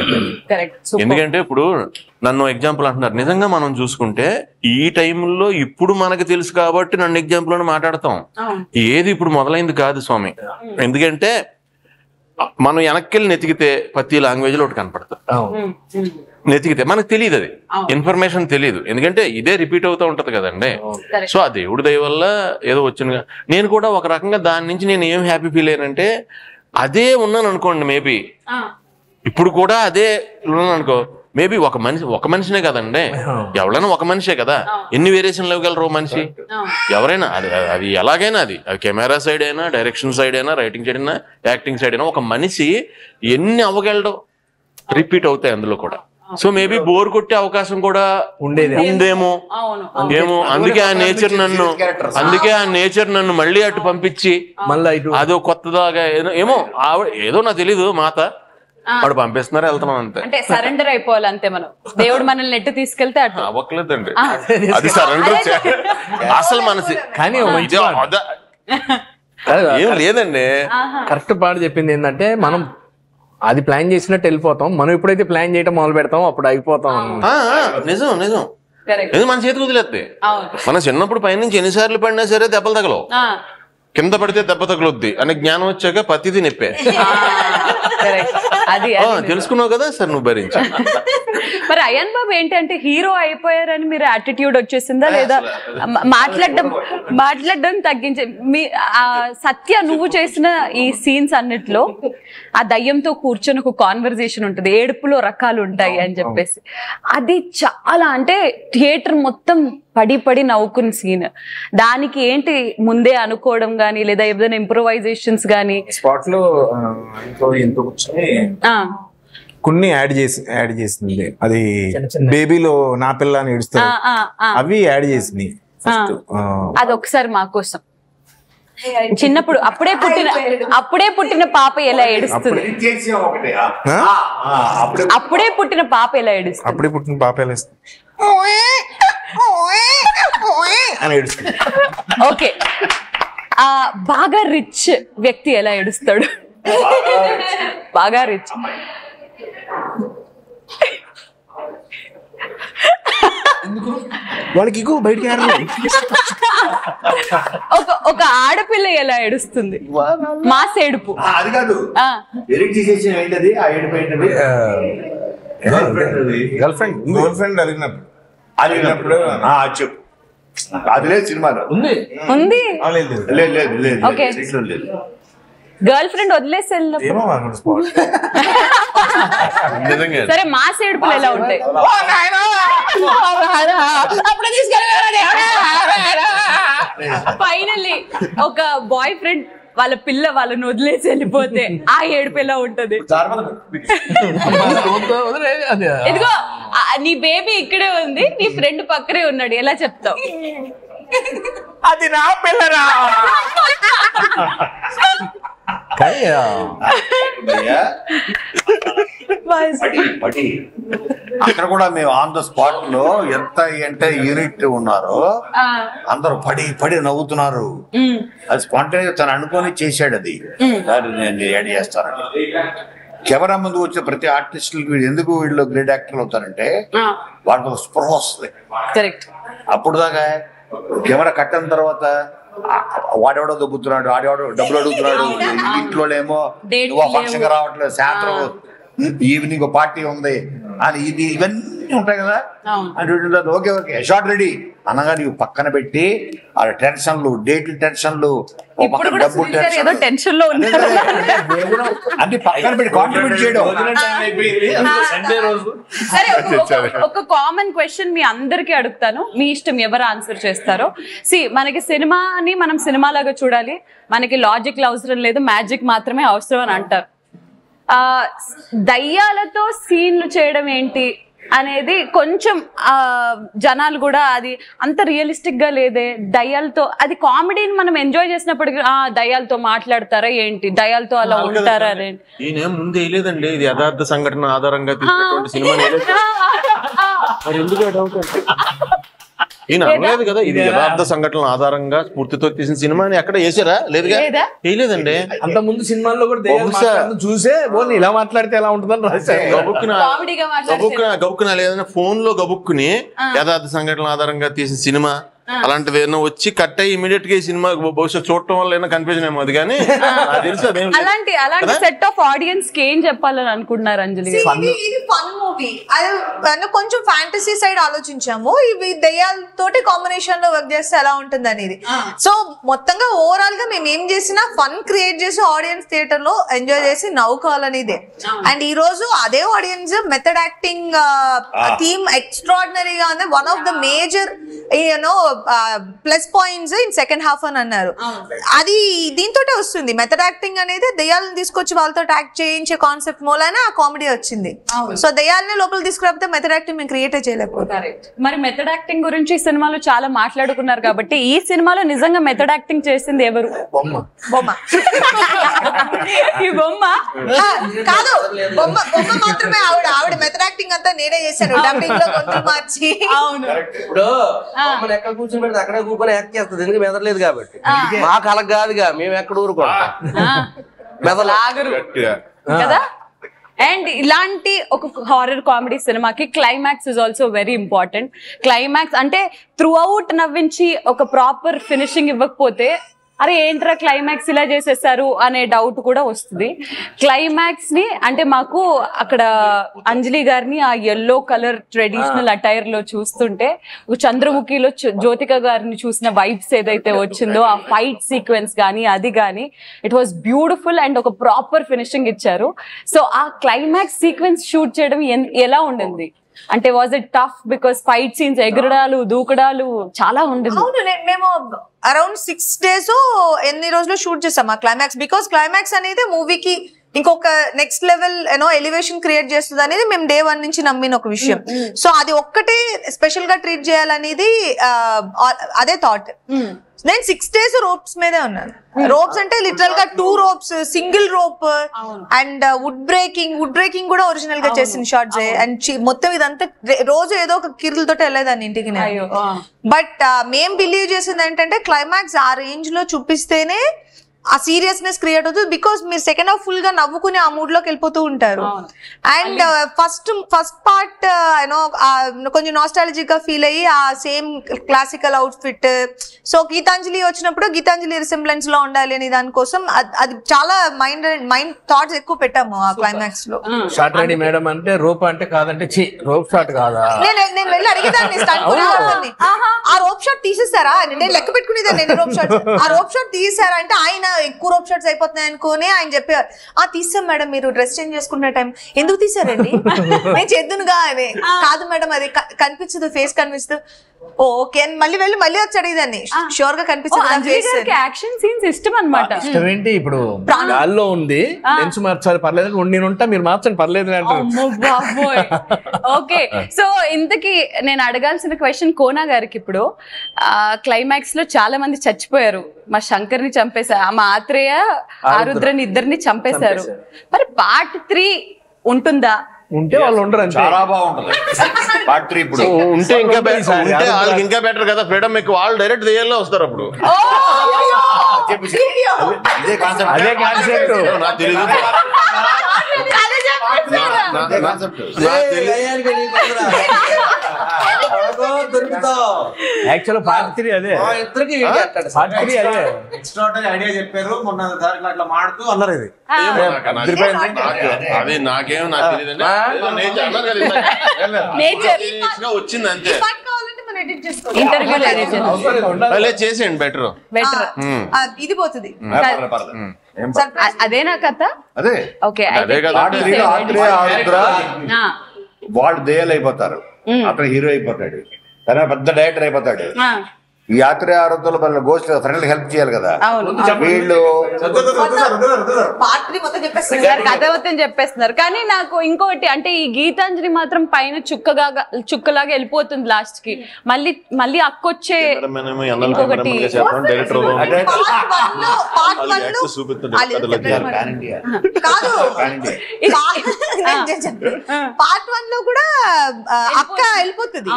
ఎందుకంటే ఇప్పుడు నన్ను ఎగ్జాంపుల్ అంటున్నారు, నిజంగా మనం చూసుకుంటే ఈ టైంలో ఇప్పుడు మనకు తెలుసు కాబట్టి నన్ను ఎగ్జాంపుల్ అని మాట్లాడతాం. ఏది ఇప్పుడు మొదలైంది కాదు స్వామి. ఎందుకంటే మనం వెనక్కి నెతికితే ప్రతి లాంగ్వేజ్ లో ఒకటి కనపడుతుంది. నెతికితే మనకు తెలియదు, అది ఇన్ఫర్మేషన్ తెలియదు, ఎందుకంటే ఇదే రిపీట్ అవుతూ ఉంటది కదండి. సో ఆ దేవుడి దయ వల్ల ఏదో వచ్చింది. నేను కూడా ఒక రకంగా దాని నుంచి నేను ఏం హ్యాపీ ఫీల్ అయ్యానంటే, అదే ఉన్నాను అనుకోండి, మేబీ ఇప్పుడు కూడా అదే ఉన్నాను అనుకో, మేబీ ఒక మనిషినే కదండి, ఎవరైనా ఒక మనిషే కదా, ఎన్ని వేరియేషన్లు ఇవ్వగలరు మనిషి ఎవరైనా. అది ఎలాగైనా, అది కెమెరా సైడ్ అయినా, డైరెక్షన్ సైడ్ అయినా, రైటింగ్ సైడ్ అయినా, యాక్టింగ్ సైడ్ అయినా, ఒక మనిషి ఎన్ని అవ్వగలడో రిపీట్ అవుతాయి అందులో కూడా. సో మేబీ బోర్ కొట్టే అవకాశం కూడా ఉందేమో ఏమో. అందుకే ఆ నేచర్ నన్ను మళ్ళీ అటు పంపించి అదో కొత్తదాగా ఏమో ఏదో నాకు తెలీదు, మాత వాడు పంపిస్తున్నారు, వెళ్తున్నాం అంతే. అంటే సరెండర్ అయిపోవాలి అంతే. మనం దేవుడు మనల్ని నెట్ తీసుకెళ్తే అటు అవ్వట్లేదండి, అది సరెండర్ అసలు మనసి. కానీ ఏం లేదండి, కరెక్ట్ పాట చెప్పింది ఏంటంటే, మనం అది ప్లాన్ చేసినట్టు వెళ్ళిపోతాం, మనం ఎప్పుడైతే ప్లాన్ చేయడం మొదలు పెడతాం అప్పుడు అయిపోతాం. నిజం నిజం. ఎందుకు మన చేతికి వదిలేస్తాయి. మన చిన్నప్పుడు పైనుంచి ఎన్నిసార్లు పడినా సరే దెబ్బలు తగలవు, కింద పడితే దెబ్బ తగులుద్ది అనే జ్ఞానం వచ్చాక ప్రతిదీ నొప్పే. తెలుసుకున్నావు కదా సార్, నువ్వు భరించి. మరి అయాన్ బాబు ఏంటంటే హీరో అయిపోయారని మీరు యాటిట్యూడ్ వచ్చేసిందా లేదా మాట్లాడడం తగ్గించే మీ సత్య నువ్వు చేసిన ఈ సీన్స్ అన్నిట్లో ఆ దయ్యంతో కూర్చొని ఒక కాన్వర్జేషన్ ఉంటుంది, ఏడుపులో రకాలు ఉంటాయి అని చెప్పేసి, అది చాలా అంటే థియేటర్ మొత్తం పడి పడి నవ్వుకున్న సీన్. దానికి ఏంటి ముందే అనుకోవడం గానీ లేదా ఏదైనా ఇంప్రూవైజేషన్స్ గానీ స్పాట్ లో కొన్ని యాడ్ చేసింది. అది బేబీలో నా పిల్ల అని ఏడుస్తారు, అవి యాడ్ చేసింది. అది ఒకసారి మా కోసం చిన్నప్పుడు అప్పుడే పుట్టిన పాప ఎలా ఏడుస్తుంది, అప్పుడే పుట్టిన పాప ఎలా ఏడుస్తుంది, అప్పుడే పుట్టిన పాప ఎలా ఏడుస్తుంది అని ఏడుస్తుంది. ఓకే, బాగా రిచ్ వ్యక్తి ఎలా ఏడుస్తాడు? బాగా రిచ్ వాళ్ళకి బయటికి ఒక ఆడపిల్ల ఎలా ఏడుస్తుంది? మాస్ ఏడుపు. అది కాదు, గర్ల్ ఫ్రెండ్ అడిగినప్పుడు చెప్పు. అది లేదు సినిమాలో ఉంది. ఓకే, గర్ల్ ఫ్రెండ్ వదిలేసి సరే, మాస్ ఏడుపులు ఎలా ఉంటాయి? ఫైనల్లీ ఒక బాయ్ ఫ్రెండ్ వాళ్ళ పిల్ల వాళ్ళని వదిలేసి వెళ్ళిపోతే ఆ ఏడుపు ఎలా ఉంటది? ఇదిగో నీ బేబీ ఇక్కడే ఉంది, నీ ఫ్రెండ్ పక్కనే ఉన్నాడు, ఎలా చెప్తావు? అది నా పిల్లరా. అక్కడ కూడా మేము ఆన్ ద స్పాట్ లో ఎంత అంటే యూనిట్ ఉన్నారో అందరూ పడి పడి నవ్వుతున్నారు. అది స్పాంటేనియస్ తను అనుకొని చేశాడు. అది నేను యాడ్ చేస్తానని కెమెరా ముందు వచ్చే ప్రతి ఆర్టిస్టులకి ఎందుకు వీళ్ళు గ్రేట్ యాక్టర్లు అవుతారంటే వాళ్ళకి ఒక స్పృహ వస్తుంది. అప్పుడు దాకా కెమెరా కట్టిన తర్వాత వాడెవడో దొబ్బుతున్నాడు, ఆడెవడో డబ్బులు అడుగుతున్నాడు, ఇంట్లోనేమో ఫంక్షన్ రావట్లేదు, సాయంత్రం ఈవినింగ్ పార్టీ ఉంది అని ఇవన్నీ ఉంటాయి కదా. అంటే ఓకే ఓకే షార్ట్ రెడీ అనగా నీవు పక్కన పెట్టి ఆ టెన్షన్లు, డేట్లు టెన్షన్లు, డబ్బు టెన్షన్ లో అంటే పక్కన పెట్టి కాంట్రిబ్యూట్ చేయడం. సరే, ఒక కామన్ క్వశ్చన్ మీ అందరికీ అడుగుతాను, మీ ఇష్టం ఎవరు ఆన్సర్ చేస్తారో. మనకి సినిమాని మనం సినిమాలాగా చూడాలి, మనకి లాజిక్ అవసరం లేదు, మ్యాజిక్ మాత్రమే అవసరం అని అంటారు. దయ్యాలతో సీన్లు చేయడం ఏంటి అనేది కొంచెం జనాలు కూడా అది అంత రియలిస్టిక్ గా లేదే, దయ్యాలతో అది కామెడీని మనం ఎంజాయ్ చేసినప్పటికీ దయ్యాలతో మాట్లాడతారా ఏంటి, దయ్యాలతో అలా ఉంటారా అనేది ఈయన ముందు వేయలేదండి. ఇది యథార్థ సంఘటన ఆధారంగా తీసుకున్నటువంటి సినిమా ఈయన అనలేదు కదా, ఇది యథార్థ సంఘటనల ఆధారంగా స్ఫూర్తితో తీసిన సినిమా అని ఎక్కడ వేసారా? లేదుగా, వేయలేదండి. అంత ముందు సినిమాల్లో కూడా చూసే ఇలా మాట్లాడితే ఎలా ఉంటుందని రాశారు. గబుక్కున లేదన్నా ఫోన్ లో గబుక్కుని యథార్థ సంఘటనల ఆధారంగా తీసిన సినిమా అలాంటిది ఏమో వచ్చి కట్ అయ్యి ఇమీడియట్ గా ఈ సినిమా బహుశా చూడటం వల్ల ఏమో కన్ఫ్యూజన్ ఏమో, అది కానీ తెలుసు అదేం అలాంటి సెట్ ఆఫ్ ఆడియన్స్ కి ఏం చెప్పాలని అనుకుంటున్నారు అంజలి? ఇది ఫన్ మూవీ, అది కొంచెం ఫ్యాంటసీ సైడ్ ఆలోచించాము, ఇవి దయ్యాలతోటి కాంబినేషన్ లో వర్క్ చేస్తే ఎలా ఉంటుంది అనేది. సో మొత్తంగా ఓవరాల్ గా మేము ఏం చేసినా ఫన్ క్రియేట్ చేసి ఆడియన్స్ థియేటర్ లో ఎంజాయ్ చేసి నవ్వుకోవాలనేదే. అండ్ ఈ రోజు అదే ఆడియన్స్ మెథడ్ యాక్టింగ్ థీమ్ ఎక్స్ట్రాడినరీగా ఉంది. One of the major plus points in second half అని అన్నారు. అది దీంతో వస్తుంది. మెథడ్ యాక్టింగ్ అనేది దయ్యాలను తీసుకొచ్చి వాళ్ళతో యాక్ట్ చేయించే కాన్సెప్ట్ మూలన ఆ కామెడీ వచ్చింది. సో దయ్యాలని లోపల తీసుకురాకపోతే మెథడ్ యాక్టింగ్ మేము క్రియేట్ చేయలేకపోతాం. మరి మెథడ్ యాక్టింగ్ గురించి ఈ సినిమాలో చాలా మాట్లాడుకున్నారు కాబట్టి ఈ సినిమాలో నిజంగా మెథడ్ యాక్టింగ్ చేసింది ఎవరు? బొమ్మ ఈ బొమ్మ కాదు, బొమ్మ మాత్రమే. ఆవిడ మెథడ్ యాక్టింగ్ అంతా నేనే చేశాను, డబ్బింగ్ లో గొంతులు మార్చి. అవును, ఎక్కడ కూర్చొని పెడితే అక్కడే కూర్చొని యాక్ట్ చేస్తుంది, ఎందుకు మెదలేదు కాబట్టి. మా కళకు కాదుగా, మేము ఎక్కడ ఊరుకుంటాం మెదలాగరు కదా. అండ్ ఇలాంటి ఒక హారర్ కామెడీ సినిమాకి climax is also very important. Climax అంటే త్రూ అవుట్ నవ్వించి ఒక ప్రాపర్ ఫినిషింగ్ ఇవ్వకపోతే అరే ఏంట్రా క్లైమాక్స్ ఇలా చేసేసారు అనే డౌట్ కూడా వస్తుంది. క్లైమాక్స్ ని అంటే మాకు అక్కడ అంజలి గారిని ఆ యెల్లో కలర్ ట్రెడిషనల్ అటైర్ లో చూస్తుంటే చంద్రముఖిలో జ్యోతిక గారిని చూసిన వైబ్స్ ఏదైతే వచ్చిందో ఆ ఫైట్ సీక్వెన్స్ కానీ అది కానీ ఇట్ వాస్ బ్యూటిఫుల్ అండ్ ఒక ప్రాపర్ ఫినిషింగ్ ఇచ్చారు. సో ఆ క్లైమాక్స్ సీక్వెన్స్ షూట్ చేయడం ఎలా ఉండింది అంటే was it tough because fight scenes ఎగరడాలు దూకడాలు చాలా ఉండింది. అవును, మేము అరౌండ్ 6 days ఎన్ని రోజులు షూట్ చేసాం ఆ క్లైమాక్స్. బికాస్ క్లైమాక్స్ అనేది మూవీకి ఇంకొక నెక్స్ట్ లెవెల్ ఎలివేషన్ క్రియేట్ చేస్తుంది అనేది మేము Day 1 నుంచి నమ్మిన ఒక విషయం. సో అది ఒక్కటే స్పెషల్ గా ట్రీట్ చేయాలనేది అదే థాట్. నేను 6 days రోప్స్ మీదే ఉన్నాను. రోప్స్ అంటే లిటరల్ గా 2 ropes, single rope and wood breaking కూడా ఒరిజినల్ గా చేసిన షార్ట్స్. అండ్ మొత్తం ఇదంతా రోజు ఏదో ఒక కిర్లతో వెళ్ళేదాన్ని ఇంటికి. బట్ మేం బిలీవ్ చేసింది ఏంటంటే క్లైమాక్స్ ఆ రేంజ్ లో చూపిస్తేనే ఆ సీరియస్నెస్ క్రియేట్ అవుతుంది. బికాస్ మీరు సెకండ్ హాఫ్ ఫుల్ గా నవ్వుకుని ఆ మూడ్ లోకి వెళ్ళిపోతూ ఉంటారు. అండ్ ఫస్ట్ పార్ట్ యూనో కొంచెం నాస్టాలజిక్ గా ఫీల్ అయ్యి ఆ same classical outfit. So Geethanjali వచ్చినప్పుడు గీతాంజలి రిసెంబ్లెన్స్ లో ఉండాలి అని దానికోసం అది చాలా మైండ్ థాట్స్ ఎక్కువ పెట్టాము ఆ క్లైమాక్స్ లో. షార్ట్ రెడీ మేడం అంటే రోప్ అంటే కాదంటే రోప్ షాట్ కాదా? నేను వెళ్ళి అడిగేదాన్ని ఆ రోప్ షాట్ తీసేస్తారా అని. నేను లెక్క పెట్టుకునేదాన్ని రోప్ షాట్. ఆ రోప్ షాట్ తీసేసారా అంటే ఆయన ఎక్కువ రోప్ షాట్స్ అయిపోతున్నాయి అనుకుని ఆయన చెప్పారు తీసాం మేడం మీరు డ్రెస్ చేంజ్ చేసుకున్న టైం. ఎందుకు తీసారండి? నేను చేద్దునుగా అని. కాదు మేడం అది కనిపించదు, ఫేస్ కనిపిస్తూ. ఓకే అని మళ్ళీ వచ్చి అడిగేదాన్ని. షూర్ గా కనిపించదు. యాక్షన్ సీన్స్ ఇష్టం అన్నమాట. ఇష్టం ఏంటి ఇప్పుడు గాల్లో ఉంది లెన్స్ మార్చాలి పర్లేదు, నేను ఉంటా మీరు మార్చండి పర్లేదు అంటారు. ఓకే, సో ఇంతకీ నేను అడగాల్సిన క్వశ్చన్ కోనా గారికి. ఇప్పుడు క్లైమాక్స్ లో చాలా మంది చచ్చిపోయారు. మా శంకర్ ని చంపేశారు, మా ఆత్రేయ ఆరుద్రని ఇద్దరిని చంపేశారు. మరి పార్ట్ 3 ఉంటుందా? ఉంటే వాళ్ళు ఉండరు. చాలా బాగుంటుంది పార్ట్ 3. ఇప్పుడు ఉంటే ఇంకా ఉంటే వాళ్ళకి ఇంకా బెటర్ కదా, ఫ్రీడమ్ ఎక్కువ. వాళ్ళు డైరెక్ట్ థియేటర్లో వస్తారు అప్పుడు. అదే కాన్సెప్ట్ నాకు తెలీదు. యాక్చువల్ పార్ట్ 3 అదే. పార్ట్ 3 అదే ఎక్స్ట్రాడనరీ ఐడియా చెప్పారు మొన్న అట్లా మాడుతూ అన్నారు. ఇది అది నాకేం నాకు తెలియదండి. వచ్చింది అంతే. చేసేయండి బెటర్. ఇది పోతుంది. అదేనా కథ? అదే ఓకే, అదే కదా. వాళ్ళు దయ్యాలు అయిపోతారు, అక్కడ హీరో అయిపోతాడు, తన పెద్ద డైరెక్టర్ అయిపోతాడు. ఈ యాత్ర ఆరోగ్యంలో గోస్ట్ ఫ్రెండ్లకి హెల్ప్ చేయాలి కదా వీళ్ళు. కథ మొత్తం చెప్పేస్తున్నారు. కానీ నాకు ఇంకోటి అంటే ఈ గీతాంజలి మాత్రం పైన చుక్కలాగా వెళ్ళిపోతుంది లాస్ట్ కి. మళ్ళీ అక్కొచ్చే ఇంకొకటి పార్ట్ 1 లో కూడా అక్క వెళ్ళిపోతుంది.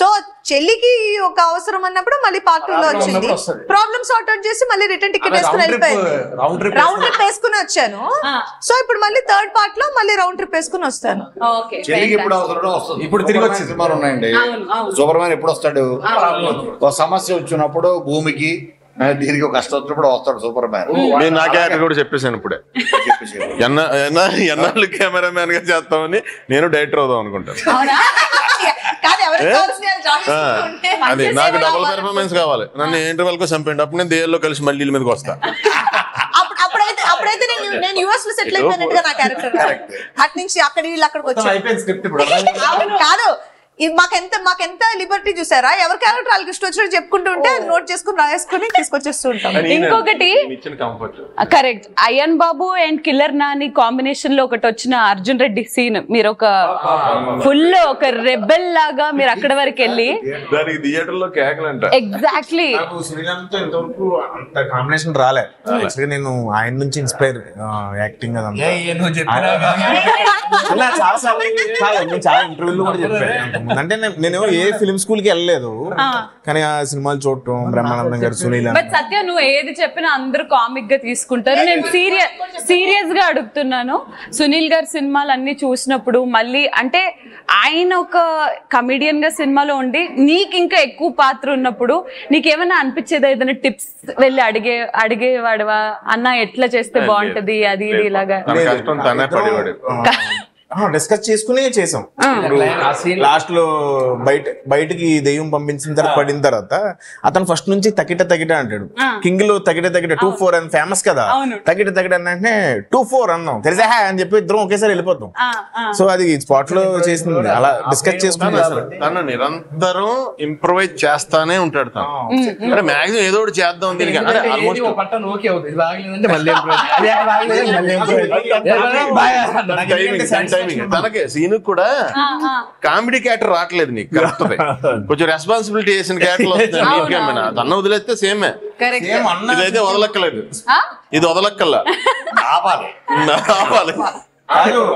సో చెల్లికి ఒక అవసరం అన్నప్పుడు మళ్ళీ పార్ట్ 2 లో వచ్చింది. ప్రాబ్లమ్ సార్ట్ అవుట్ చేసి మళ్ళీ రిటర్న్ టికెట్ వేసుకుని వెళ్ళిపోయింది. రౌండ్ ట్రిప్ వేసుకుని వచ్చాను. సో ఇప్పుడు మళ్ళీ థర్డ్ పార్ట్ లో మళ్ళీ రౌండ్ ట్రిప్ వేసుకుని వస్తాను. చెల్లికి ఎప్పుడు అవసరం వస్తుంది. ఇప్పుడు తిరిగి వచ్చి సినిమాలు ఉన్నాయండి. సూపర్మ్యాన్ ఎప్పుడు వస్తాడు? ఒక సమస్య వచ్చినప్పుడు, భూమికి దీనికి ఒక కష్టం వచ్చినప్పుడు వస్తాడు సూపర్ మ్యాన్. నేను నా క్యారెక్టర్ కూడా చెప్పేసాను ఇప్పుడే. ఎన్నాళ్ళు కెమెరా మ్యాన్ గా చేస్తామని నేను డైరెక్టర్ అవుదాం అనుకుంటాను. అది నాకు డబుల్ పెర్ఫార్మెన్స్ కావాలి. నన్ను ఇంటర్వెల్ కు చంపండి, అప్పుడు నేను దేల్లో కలిసి మళ్ళీ మీదకి వస్తా. అప్పుడైతే నేను యుఎస్ లో సెటిల్ అయిపోయినట్టుగా నా క్యారెక్టర్. అటు నుంచి అక్కడికి వచ్చి కాదు. మాకెంత లిబర్టీ చూసారా? ఎవరి క్యారెక్టర్ వాళ్ళకి ఇష్టం వచ్చినట్టు చెప్పుకుంటూ ఉంటే నోట్ చేసుకుని రాసుకుని తీసుకొచ్చేస్తూ ఉంటాం. ఇంకొకటి correct, Ayyan Babu and killer Nani combination లో ఒకటి వచ్చిన అర్జున్ రెడ్డి సీన్, మీరు ఒక ఫుల్ ఒక రెబెల్ లాగా మీరు అక్కడ వరకు వెళ్ళి థియేటర్ లో కేకలంట. ఎగ్జాక్ట్లీ శ్రీరామ్తో ఇంతవరకు అంత కాంబినేషన్ రాలే. నేను ఆయన నుంచి ఇన్స్పైర్ యాక్టింగ్ అదంతా చాలా ఇంటర్వ్యూలు కూడా చెప్పాను. అంటే నేను ఏ ఫిల్మ్ స్కూల్ కి వెళ్ళలేదు, కానీ ఆ సినిమాలు చూడటం, బ్రహ్మానందం గారు, సునీల్ బట్ సత్య నువ్వు ఏది చెప్పినా అందరూ కామిక్ గా తీసుకుంటారు. నేను సీరియస్ గా అడుగుతున్నాను. సునీల్ గారి సినిమాలు అన్ని చూసినప్పుడు మళ్ళీ అంటే ఆయన ఒక కమిడియన్ గా సినిమాలో ఉండి నీకు ఇంకా ఎక్కువ పాత్ర ఉన్నప్పుడు నీకేమైనా అనిపించేదా? ఏదైనా టిప్స్ వెళ్ళి అడిగేవాడువా అన్న ఎట్లా చేస్తే బాగుంటది అది ఇది ఇలాగా? డిస్కస్ చేసుకునే చేసాం. లాస్ట్ లో బయటకి దెయ్యం పంపించిన తర్వాత పడిన తర్వాత అతను ఫస్ట్ నుంచి తకిట అంటాడు. కింగ్ లో తకిట 2-4 అని ఫేమస్ కదా. తకిట అంటే 2-4 అన్నాం తెలిసా అని చెప్పి ఇద్దరం ఒకేసారి వెళ్ళిపోతాం. సో అది స్పాట్ లో చేసింది, అలా డిస్కస్ చేసుకుని తను నిరంతరం ఇంప్రూవైజ్ చేస్తానే ఉంటాడు. తను మాక్సిమం ఏదో ఒకటి చేద్దాం దీనికి. తనకే సీన్ కూడా కామెడీ క్యారెక్టర్ రావట్లేదు నీకు, కొంచెం రెస్పాన్సిబిలిటీ చేసిన క్యారెక్టర్ తన వదిలేస్తే సేమే. ఇదైతే వదలక్కలేదు, ఇది వదలక్కల్లా, ఆపాలి.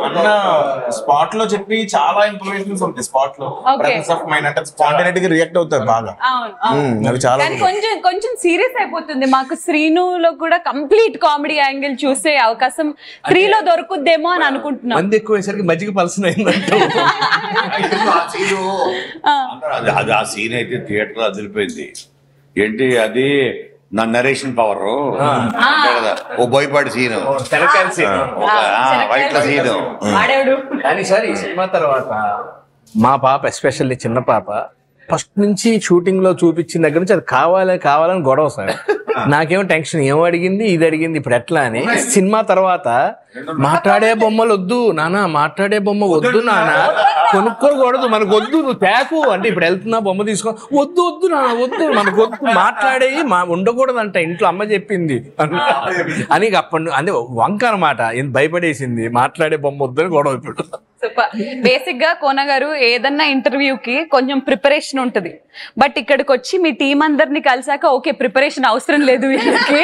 అన్న స్పాట్ లో చెప్పి చాలా ఇంప్రూవేషన్స్ ఉంటాయి. స్పాట్ లో ప్రెసెన్స్ ఆఫ్ మైండ్ అంటే స్పాంటేనిటీగా రియాక్ట్ అవుతారు బాగా. అవి చాలా కొంచెం సీరియస్ అయిపోతుంది. మాకు శ్రీనులో కూడా కంప్లీట్ కామెడీ యాంగిల్ చూసే అవకాశం శ్రీలో దొరుకుద్దేమో అని అనుకుంటున్నాం. మంది ఎక్కువేసరికి మజ్జిగ పలసన ఆ సీన్ అయితే థియేటర్ లో అదిరిపోయింది. ఏంటి అది నా నరేషన్ పవర్ కదా, ఓ బోయపాటి సీను, వైట్ల సీను. కానీ సార్ ఈ సినిమా తర్వాత మా పాప ఎస్పెషల్లీ చిన్న పాప ఫస్ట్ నుంచి షూటింగ్ లో చూపించిన దగ్గర నుంచి అది కావాలని గొడవ సార్. నాకేమో టెన్షన్, ఏమో అడిగింది ఇది అడిగింది ఇప్పుడు ఎట్లా అని. సినిమా తర్వాత మాట్లాడే బొమ్మలు వద్దు నాన్న, మాట్లాడే బొమ్మ వద్దు నాన్న, కొనుక్కోకూడదు మనకు వద్దు, నువ్వు తేకు అంటే ఇప్పుడు వెళ్తున్నా బొమ్మ తీసుకో, వద్దు నాన్న వద్దు మనకు వద్దు, మాట్లాడేవి ఉండకూడదు అంట ఇంట్లో అమ్మ చెప్పింది అని అప్పటి అంటే వంక అనమాట. భయపడేసింది, మాట్లాడే బొమ్మ వద్దు అని గొడవ. ఇప్పుడు బేసిక్ గా కోన గారు ఏదన్నా ఇంటర్వ్యూకి కొంచెం ప్రిపరేషన్ ఉంటది, బట్ ఇక్కడికి వచ్చి మీ టీం అందరినీ కలిసాక ఓకే ప్రిపరేషన్ అవసరం లేదు వీళ్ళకి,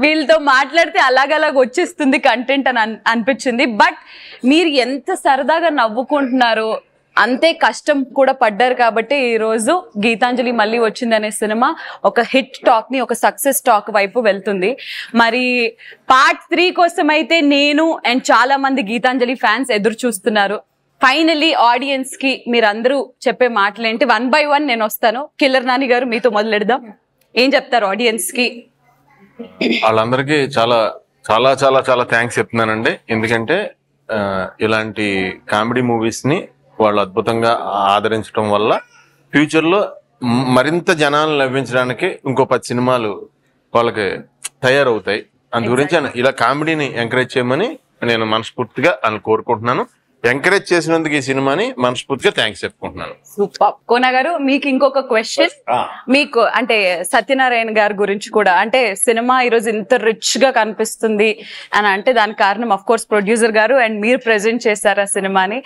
వీళ్ళతో మాట్లాడితే అలాగలాగ వచ్చేస్తుంది కంటెంట్ అని అనిపించింది. బట్ మీరు ఎంత సరదాగా నవ్వుకుంటున్నారో అంతే కష్టం కూడా పడ్డారు కాబట్టి ఈ రోజు గీతాంజలి మళ్ళీ వచ్చింది అనే సినిమా ఒక హిట్ టాక్ ని, ఒక సక్సెస్ టాక్ వైపు వెళ్తుంది. మరి పార్ట్ 3 కోసం అయితే నేను అండ్ చాలా మంది గీతాంజలి ఫ్యాన్స్ ఎదురు చూస్తున్నారు. ఫైనలీ ఆడియన్స్ కి మీరందరూ చెప్పే మాటలేంటి? 1 by 1 నేను వస్తాను. కిల్లర్ నాని గారు మీతో మొదలెడదాం. ఏం చెప్తారు ఆడియన్స్ కి? వాళ్ళందరికీ చాలా చాలా చాలా చాలా థ్యాంక్స్ చెప్తున్నానండి. ఎందుకంటే ఇలాంటి కామెడీ మూవీస్ ని వాళ్ళు అద్భుతంగా ఆదరించడం వల్ల ఫ్యూచర్ లో మరింత జనాలను నవ్వించడానికి ఇంకో 10 సినిమాలు వాళ్ళకి తయారవుతాయి. అందు గురించి ఇలా కామెడీని ఎంకరేజ్ చేయమని నేను మనస్ఫూర్తిగా అని కోరుకుంటున్నాను. ఎంకరేజ్ చేసినందుకు ఈ సినిమాని మనస్ఫూర్తిగా థ్యాంక్స్ చెప్పుకుంటున్నాను. సూపర్. కోన గారు మీకు ఇంకొక క్వశ్చన్, మీకు అంటే సత్యనారాయణ గారి గురించి కూడా, అంటే సినిమా ఈరోజు ఇంత రిచ్ గా కనిపిస్తుంది అని అంటే దానికి కారణం అఫ్ కోర్స్ ప్రొడ్యూసర్ గారు అండ్ మీరు ప్రెజెంట్ చేశారు ఆ సినిమాని.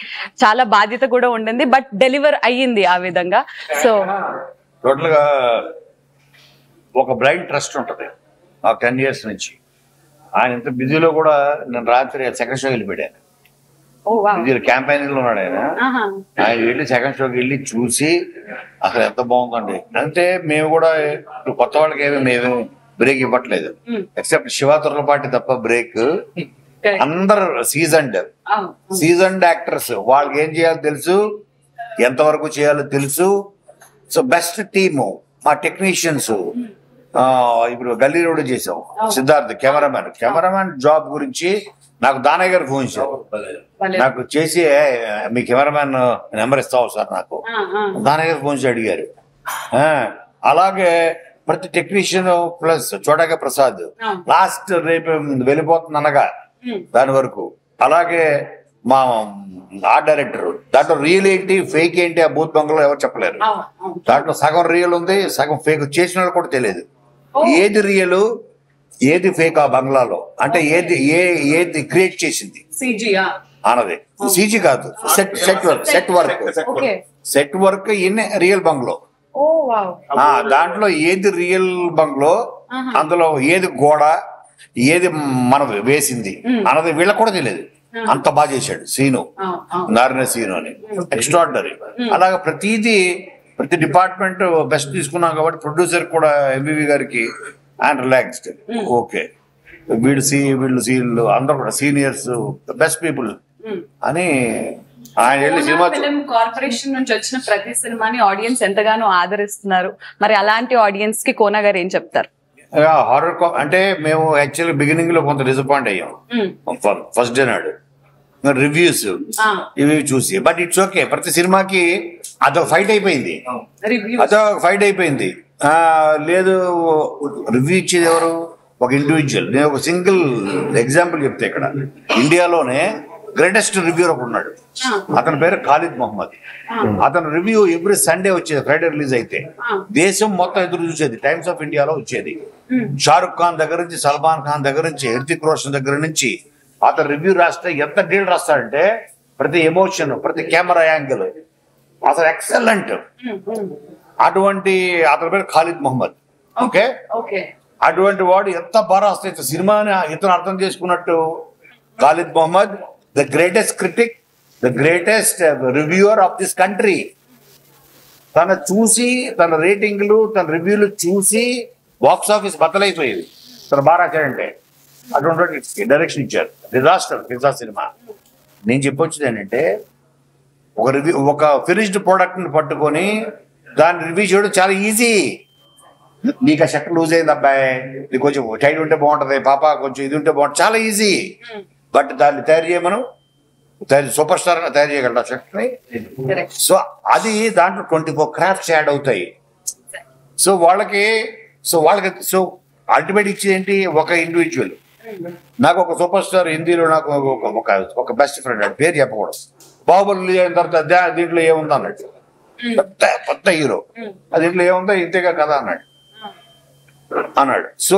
చాలా బాధ్యత కూడా ఉండింది, బట్ డెలివర్ అయ్యింది ఆ విధంగా. సో టోటల్ గా ఒక బ్రైట్ ట్రస్ట్ ఉంటది ఆ 10 years నుంచి. ఆయన ఇంత బిజీలో కూడా నేను రాత్రి సెకండ్ షోకి వెళ్ళిపోయాను. క్యాంపెయినింగ్ లో ఉన్నాడు ఆయన. ఆయన వెళ్ళి సెకండ్ షోకి వెళ్ళి చూసి అసలు ఎంత బాగుందండి అంటే, మేము కూడా కొత్త వాళ్ళకి ఏమి మేము బ్రేక్ ఇవ్వట్లేదు, ఎక్సెప్ట్ శివాతుర్లపాటి తప్ప బ్రేక్. అందరు సీజన్డ్ యాక్టర్స్, వాళ్ళకి ఏం చేయాలో తెలుసు, ఎంతవరకు చేయాలో తెలుసు. సో బెస్ట్ టీము మా టెక్నీషియన్స్. ఇప్పుడు గల్లీ రోడ్ చేసాం, సిద్ధార్థ్ కెమెరామెన్ జాబ్ గురించి నాకు దానయ్య గారు ఫోన్ చేశారు. నాకు చేసి మీ కెమెరామెన్ నెంబర్ ఇస్తావు సార్ నాకు, దానయ్య గారు ఫోన్ చేసి అడిగారు. అలాగే ప్రతి టెక్నీషియన్ ప్లస్ చోటగా ప్రసాద్ లాస్ట్ రేపు వెళ్ళిపోతుంది అనగా దాని వరకు. అలాగే మా ఆర్ట్ డైరెక్టర్, దాంట్లో రియల్ ఏంటి ఫేక్ ఏంటి ఆ బూత్ బంగ్లో ఎవరు చెప్పలేరు. దాంట్లో సగం రియల్ ఉంది, సగం ఫేక్. చేసిన వాళ్ళు కూడా తెలియదు ఏది రియల్ ఏది ఫేక్ ఆ బంగ్లాలో. అంటే ఏది క్రియేట్ చేసింది అన్నది. సీజీ కాదు, set work in real bungalow. దాంట్లో ఏది రియల్ బంగ్లో, అందులో ఏది గోడ ఏది మనది వేసింది అన్నది వీళ్ళకి కూడా తెలియదు. అంత బాగా చేశాడు సీను, నారాయణ సీను అని, ఎక్స్ట్రాడినరీ. అలాగా ప్రతి డిపార్ట్మెంట్ బెస్ట్ తీసుకున్నాం కాబట్టి ప్రొడ్యూసర్ కూడా ఎంవివి గారికి ఆయన రిలాక్స్డ్. ఓకే, వీళ్ళు అందరూ కూడా సీనియర్స్, బెస్ట్ పీపుల్ అని ఆయన వెళ్ళి సినిమా. ఫిల్మ్ కార్పొరేషన్ నుంచి వచ్చిన ప్రతి సినిమాని ఆడియన్స్ ఎంతగానో ఆదరిస్తున్నారు. మరి అలాంటి ఆడియన్స్ కి కోన గారు ఏం చెప్తారు? హారర్ అంటే మేము యాక్చువల్లీ బిగినింగ్ లో కొంత డిసప్పాయింట్ అయ్యాం ఫస్ట్ డే నాడు రివ్యూస్ ఇవి చూసి. బట్ ఇట్స్ ఓకే, ప్రతి సినిమాకి అదొక ఫైట్ అయిపోయింది. లేదు రివ్యూ ఇచ్చేది ఎవరు? ఒక ఇండివిజువల్. నేను ఒక సింగిల్ ఎగ్జాంపుల్ చెప్తే, ఇక్కడ ఇండియాలోనే గ్రేటెస్ట్ రివ్యూర్ ఒకడు ఉన్నాడు, అతని పేరు ఖాలిద్ మొహమ్మద్. అతని రివ్యూ ఎవ్రీ సండే వచ్చేది, ఫ్రైడే రిలీజ్ అయితే దేశం మొత్తం ఎదురు చూసేది. టైమ్స్ ఆఫ్ ఇండియాలో వచ్చేది. షారుఖ్ ఖాన్ దగ్గర నుంచి, సల్మాన్ ఖాన్ దగ్గర నుంచి, హృతిక్ రోషన్ దగ్గర నుంచి అతను రివ్యూ రాస్తే ఎంత డీల్ రాస్తాడంటే ప్రతి ఎమోషన్, ప్రతి కెమెరా యాంగిల్ అసలు ఎక్సలెంట్. అటువంటి అతని పేరు ఖాలిద్ మొహమ్మద్. ఓకే, అటువంటి వాడు ఎంత బాగా రాస్తే సినిమాని ఇతను అర్థం చేసుకున్నట్టు. Khalid Mohammed the greatest critic, the greatest reviewer of this country. తన రేటింగ్లు, తన రివ్యూలు చూసి బాక్స్ ఆఫీస్ బద్దలైపోయేది. తను బాగా రాశాడంటే అటువంటి డైరెక్షన్ ఇచ్చారు. Disaster pizza cinema. నేను చెప్పొచ్చేది ఏంటంటే, ఒక ఫినిష్డ్ ప్రోడక్ట్ ని పట్టుకొని దాన్ని రివ్యూ చేయడం చాలా ఈజీ. నీకు ఆ షర్ట్ లూజ్ అయింది అబ్బాయి, నీకు కొంచెం టైట్ ఉంటే బాగుంటది, పాప కొంచెం ఇది ఉంటే బాగుంటుంది, చాలా ఈజీ. బట్ దాన్ని తయారు చేయమను, సూపర్ స్టార్ తయారు చేయగలరా షర్ట్ ని? సో అది దాంట్లో 24 క్రాఫ్ట్స్ యాడ్ అవుతాయి. సో వాళ్ళకి అల్టిమేట్ ఇచ్చేది ఏంటి? ఒక ఇండివిజువల్. నాకు ఒక సూపర్ స్టార్ హిందీలో నాకు ఒక బెస్ట్ ఫ్రెండ్, అది పేరు చెప్పకూడదు. బాహుబలి అయిన తర్వాత దీంట్లో ఏముంది అన్నట్టు, పెద్ద హీరో, దీంట్లో ఏముందో ఇంతేగా కదా అన్నాడు. సో